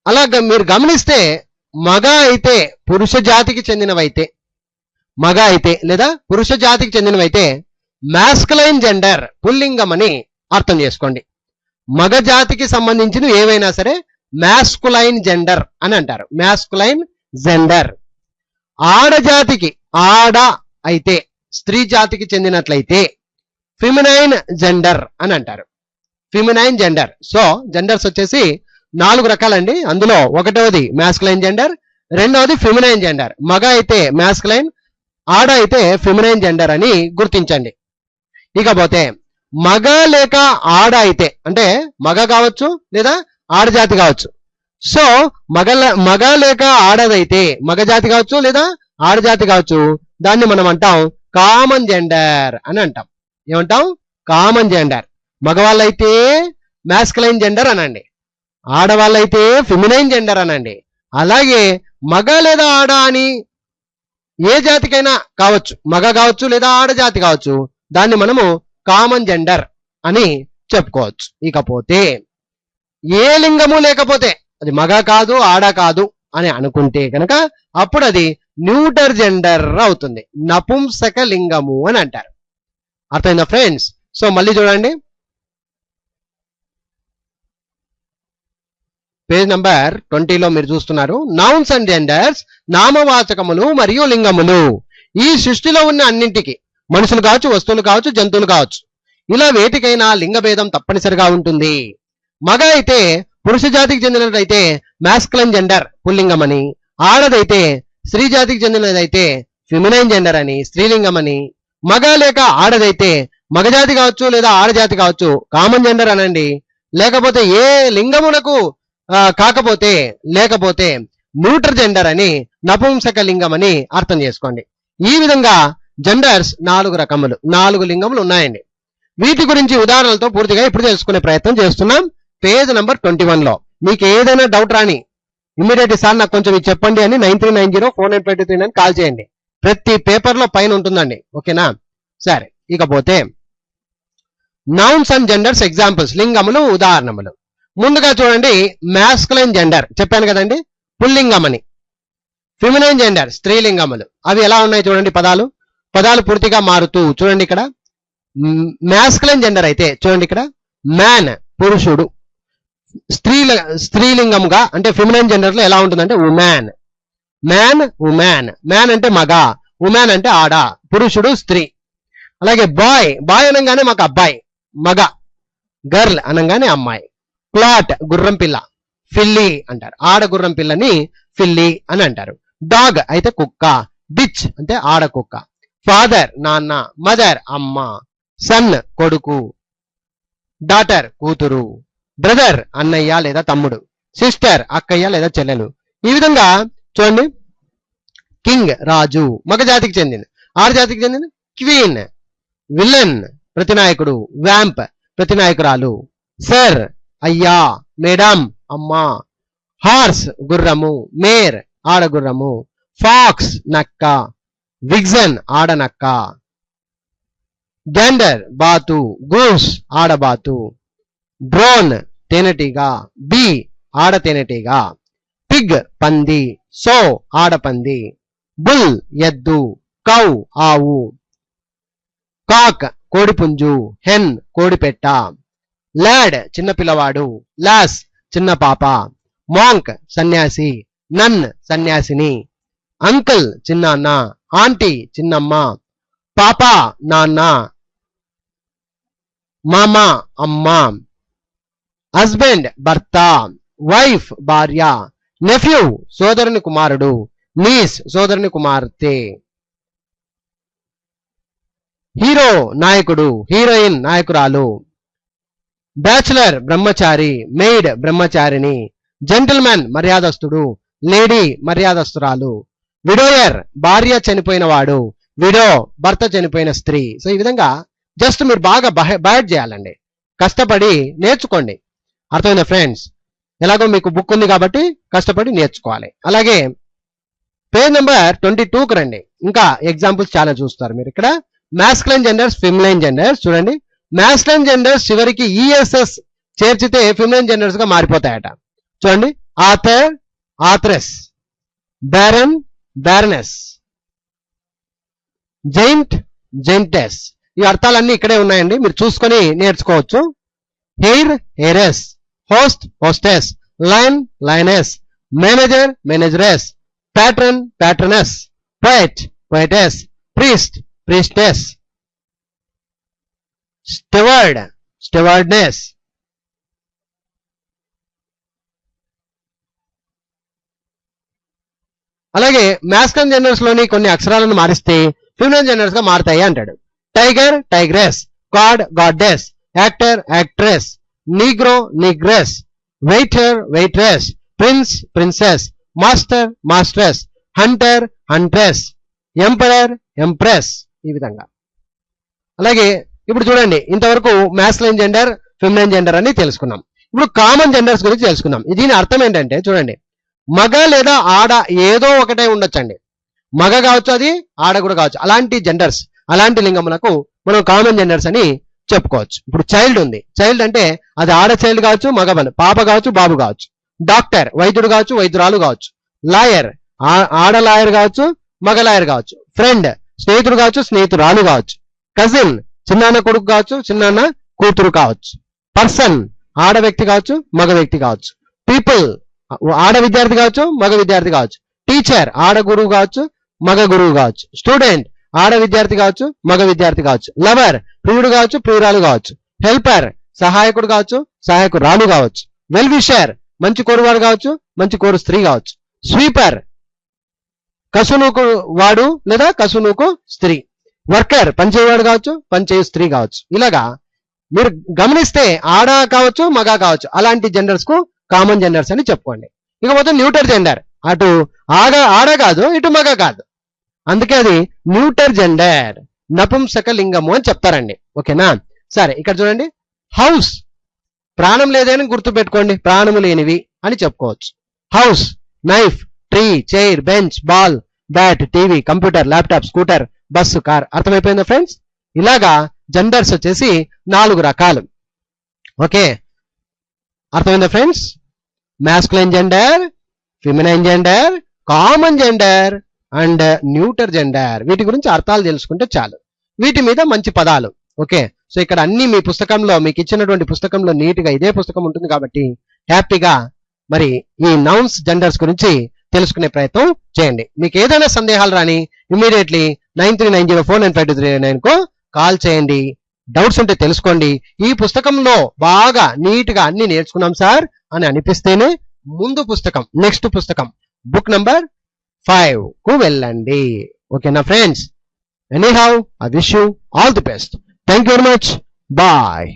అలా మీరు గమనిస్తే మగ అయితే పురుష జాతికి చెందినవైతే, మగ అయితే లేదా పురుష జాతికి చెందినవైతే మాస్కులైన్ జెండర్, పుల్లింగం అని అర్థం చేసుకోండి. మగ జాతికి సంబంధించిన ఏవైనా సరే మ్యాస్కులైన్ జెండర్ అని అంటారు. Masculine gender. ఆడజాతికి ఆడ అయితే స్త్రీ జాతికి చెందినట్లయితే ఫిమినైన్ జెండర్ అని అంటారు. Feminine gender. సో జెండర్స్ వచ్చేసి 4 రకాలండి. అందులో ఒకటవది మ్యాస్కులైన్ జెండర్, రెండవది ఫిమినైన్ జెండర్. మగ అయితే మ్యాస్కులైన్, ఆడ అయితే ఫిమినైన్ జెండర్ అని గుర్తించండి. ఇకపోతే మగ లేక ఆడ అయితే, అంటే మగ కావచ్చు లేదా ఆడజాతి కావచ్చు. సో మగ లేక ఆడదైతే మగ జాతి కావచ్చు లేదా ఆడజాతి కావచ్చు, దాన్ని మనం అంటాం కామన్ జెండర్ అని అంటాం. ఏమంటాం? Common gender. మగవాళ్ళైతే మ్యాస్కులైన్ జెండర్ అనండి, ఆడవాళ్ళైతే ఫిమినైన్ జెండర్ అనండి. అలాగే మగ లేదా ఆడ అని ఏ జాతికైనా కావచ్చు, మగ కావచ్చు లేదా ఆడజాతి కావచ్చు, దాన్ని మనము కామన్ జెండర్ అని చెప్పుకోవచ్చు. ఇకపోతే ఏ లింగము లేకపోతే, అది మగ కాదు ఆడ కాదు అని అనుకుంటే కనుక అప్పుడు అది న్యూటర్ జెండర్ అవుతుంది. నపుంసక లింగము అని అంటారు. అర్థమైందా ఫ్రెండ్స్? సో మళ్ళీ చూడండి, పేజ్ నంబర్ 20లో మీరు చూస్తున్నారు. నౌన్స్ అండ్ జెండర్స్, నామవాచకములు మరియు లింగములు. ఈ సృష్టిలో ఉన్న అన్నింటికి, మనుషులు కావచ్చు, వస్తువులు కావచ్చు, జంతువులు కావచ్చు, ఇలా వేటికైనా లింగ భేదం తప్పనిసరిగా ఉంటుంది. మగ అయితే పురుష జాతికి చెందినట్లయితే మ్యాస్కులైన్ జెండర్ పుల్లింగం అని, ఆడదైతే స్త్రీ జాతికి చెందినదైతే ఫిమినైన్ జెండర్ అని స్త్రీలింగం అని, మగ లేక ఆడదైతే మగజాతి కావచ్చు లేదా ఆడజాతి కావచ్చు కామన్ జెండర్ అనండి. లేకపోతే ఏ లింగమునకు లేకపోతే న్యూటర్ జెండర్ అని నపుంసక లింగం అని అర్థం చేసుకోండి. ఈ విధంగా జెండర్స్ 4 రకములు, 4 లింగములు ఉన్నాయండి. వీటి గురించి ఉదాహరణలతో పూర్తిగా ఇప్పుడు తెలుసుకునే ప్రయత్నం చేస్తున్నాం. పేజ్ నంబర్ 21లో మీకు ఏదైనా డౌట్ రాని ఇమ్మీడియట్ సార్ నాకు కొంచెం ఇది చెప్పండి అని 93904953 అని కాల్ చేయండి. ప్రతి పేపర్ లో పైన ఉంటుందండి. ఓకేనా? సరే, ఇకపోతే నౌన్స్ అండ్ జెండర్స్ ఎగ్జాంపుల్స్, లింగములు ఉదాహరణములు. ముందుగా చూడండి, మ్యాస్కులైన్ జెండర్ చెప్పాను కదండి, పుల్లింగం అని. ఫిమినైన్ జెండర్ స్త్రీలింగములు. అవి ఎలా ఉన్నాయి చూడండి, పదాలు పూర్తిగా మారుతూ. చూడండి ఇక్కడ మ్యాస్కులైన్ జెండర్ అయితే చూడండి ఇక్కడ మ్యాన్ పురుషుడు, స్త్రీలింగముగా అంటే ఫిమినైన్ జెండర్ లో ఎలా ఉంటుందంటే ఉమెన్. మ్యాన్ ఉమెన్, మ్యాన్ అంటే మగ, ఉమెన్ అంటే ఆడ, పురుషుడు స్త్రీ. అలాగే బాయ్ అనగానే మాకు అబ్బాయి మగ, గర్ల్ అనగానే అమ్మాయి. ప్లాట్ గుర్రం పిల్ల, ఫిల్లి అంటారు. ఆడ గుర్రం పిల్లని ఫిల్లి అని అంటారు. డాగ్ అయితే కుక్క, బిచ్ అంటే ఆడ కుక్క. ఫాదర్ నాన్న, మదర్ అమ్మ, సన్ కొడుకు, డాటర్ కూతురు, బ్రదర్ అన్నయ్య లేదా తమ్ముడు, సిస్టర్ అక్కయ్య లేదా చెల్లెలు. ఈ విధంగా చూడండి, కింగ్ రాజు మగ జాతికి చెందింది, ఆడజాతికి చెందింది క్వీన్, విలన్ ప్రతినాయకుడు, వ్యాంప్ ప్రతినాయకురాలు, సర్ అయ్యా, మేడం అమ్మా, హార్స్ గుర్రము, మేర్ ఆడగుర్రము, ఫాక్స్ నక్క, విగ్జన్ ఆడనక్క, గెండర్ బాతు, గూస్ ఆడబాతు, డ్రోన్ తేనెటీగ, బీ ఆడ తేనెటీగ, పిగ్ పంది, సో ఆడపంది, బుల్ ఎద్దు, కౌ ఆవు, కాక్ కోడిపుంజు, హెన్ కోడిపెట్ట, లాడ్ చిన్న పిల్లవాడు, లాస్ చిన్న పాప, మాంక్ సన్యాసి, నన్ సన్యాసిని, అంకుల్ చిన్నాన్న, ఆంటీ చిన్నమ్మ, పాపా నాన్న, మామ అమ్మ, హస్బెండ్ భర్త, వైఫ్ భార్య, నెఫ్యూ సోదరుని కుమారుడు, నీస్ సోదరుని కుమార్తె, హీరో నాయకుడు, హీరోయిన్ నాయకురాలు, బ్యాచులర్ బ్రహ్మచారి, మెయిడ్ బ్రహ్మచారిని, జెంటిల్మెన్ మర్యాదస్తుడు, లేడీ మర్యాదస్తురాలు, విడోయర్ భార్య చనిపోయిన వాడు, విడో భర్త చనిపోయిన స్త్రీ. సో ఈ విధంగా జస్ట్ మీరు బాగా బయట చేయాలండి, కష్టపడి నేర్చుకోండి. అర్థమైందా ఫ్రెండ్స్? ఎలాగో మీకు బుక్ ఉంది కాబట్టి కష్టపడి నేర్చుకోవాలి. అలాగే పేజ్ నెంబర్ 22కు రండి. ఇంకా ఎగ్జాంపుల్స్ చాలా చూస్తారు మీరు. ఇక్కడ మ్యాస్కులైన్ జెండర్స్, ఫిమినైన్ జెండర్స్. చూడండి, మ్యాస్కులైన్ జెండర్స్ చివరికి ఈఎస్ఎస్ చేర్చితే ఫిమినైన్ జెండర్స్ గా మారిపోతాయట. చూడండి, author authoress, baron baroness, giant giantess. ఈ అర్థాలన్నీ ఇక్కడే ఉన్నాయండి, మీరు చూసుకొని నేర్చుకోవచ్చు. Heir heiress, host hostess, lion lioness, manager manageress, patron patroness, poet poetess, priest priestess, steward stewardess. అలాగే మాస్కులైన్ జెండర్స్ లోని కొన్ని అక్షరాలను మారిస్తే ఫిమినైన్ జెండర్స్ గా మారుతాయి అంటాడు. Tiger tigress, god goddess, actor actress, negro negress, waiter waitress, prince princess, master mistress, hunter huntress, emperor empress. ఈ విధంగా. అలాగే ఇప్పుడు చూడండి, ఇంతవరకు మాస్కులైన్ జెండర్ ఫెమినైన్ జెండర్ అని తెలుసుకున్నాం. ఇప్పుడు కామన్ జెండర్స్ గురించి తెలుసుకుందాం. దీని అర్థం ఏంటంటే చూడండి, మగ లేదా ఆడ ఏదో ఒకటే ఉండొచ్చండి. మగ కావచ్చు, అది ఆడ కూడా కావచ్చు. అలాంటి జెండర్స్, అలాంటి లింగములకు మనం కామన్ జెండర్స్ అని చెప్పుకోవచ్చు. ఇప్పుడు చైల్డ్ ఉంది. చైల్డ్ అంటే అది ఆడ చైల్డ్ కావచ్చు, మగ పాప కావచ్చు, బాబు కావచ్చు. డాక్టర్ వైద్యుడు కావచ్చు, వైద్యురాలు కావచ్చు. లాయర్ ఆడ లాయర్ కావచ్చు, మగ లాయర్ కావచ్చు. ఫ్రెండ్ స్నేహితుడు కావచ్చు, స్నేహితురాలు కావచ్చు. కజిన్ చిన్నాన్న కొడుకు కావచ్చు, చిన్నాన్న కూతురు కావచ్చు. పర్సన్ ఆడ వ్యక్తి కావచ్చు, మగ వ్యక్తి కావచ్చు. పీపుల్ ఆడ విద్యార్థి కావచ్చు, మగ విద్యార్థి కావచ్చు. టీచర్ ఆడ గురువు కావచ్చు, మగ గురువు కావచ్చు. స్టూడెంట్ ఆడ విద్యార్థి కావచ్చు, మగ విద్యార్థి కావచ్చు. లవర్ ప్రియుడు కావచ్చు, ప్రియురాలు కావచ్చు. హెల్పర్ సహాయకుడు కావచ్చు, సహాయకురాలు కావచ్చు. వెల్ విషర్ మంచి కోరువాడు కావచ్చు, మంచి కోరు స్త్రీ కావచ్చు. స్వీపర్ కసునుకు వాడు లేదా కసునుకు స్త్రీ. వర్కర్ పనిచేయవాడు కావచ్చు, పనిచేయ స్త్రీ కావచ్చు. ఇలాగా మీరు గమనిస్తే ఆడ కావచ్చు, మగ కావచ్చు. అలాంటి జెండర్స్ కు కామన్ జెండర్స్ అని చెప్పుకోండి. ఇకపోతే న్యూటర్ జెండర్, అటు ఆడ కాదు, ఇటు మగ కాదు. అందుకే అది న్యూటర్ జెండర్, నపుంసక లింగము అని చెప్తారండి. ఓకేనా? సరే, ఇక్కడ చూడండి, హౌస్ ప్రాణం లేదని గుర్తు పెట్టుకోండి, ప్రాణము లేనివి అని చెప్పుకోవచ్చు. House, knife, tree, chair, bench, ball, bat, TV, computer, laptop, scooter, bus, car. అర్థమైపోయిందా ఫ్రెండ్స్? ఇలాగా జెండర్స్ వచ్చేసి 4 రకాలు. ఓకే, అర్థమైందా friends? Masculine gender, feminine gender, common gender and neuter gender. వీటి గురించి అర్థాలు తెలుసుకుంటే చాలు. వీటి మీద మంచి పదాలు. ఓకే, సో ఇక్కడ అన్ని మీ పుస్తకంలో, మీకు ఇచ్చినటువంటి పుస్తకంలో నీట్గా ఇదే పుస్తకం ఉంటుంది కాబట్టి హ్యాపీగా మరి ఈ నౌన్స్ జెండర్స్ గురించి తెలుసుకునే ప్రయత్నం చేయండి. మీకు ఏదైనా సందేహాలు రాని ఇమీడియట్లీ 9390495239 కు కాల్ చేయండి. డౌట్స్ ఉంటే తెలుసుకోండి. ఈ పుస్తకంలో బాగా నీట్గా అన్ని నేర్చుకున్నాం సార్ అని అనిపిస్తేనే ముందు పుస్తకం, నెక్స్ట్ పుస్తకం, బుక్ నంబర్ 5 కు వెళ్ళండి. ఓకేనా friends? Anyhow, I wish you all the best. Thank you very much. Bye.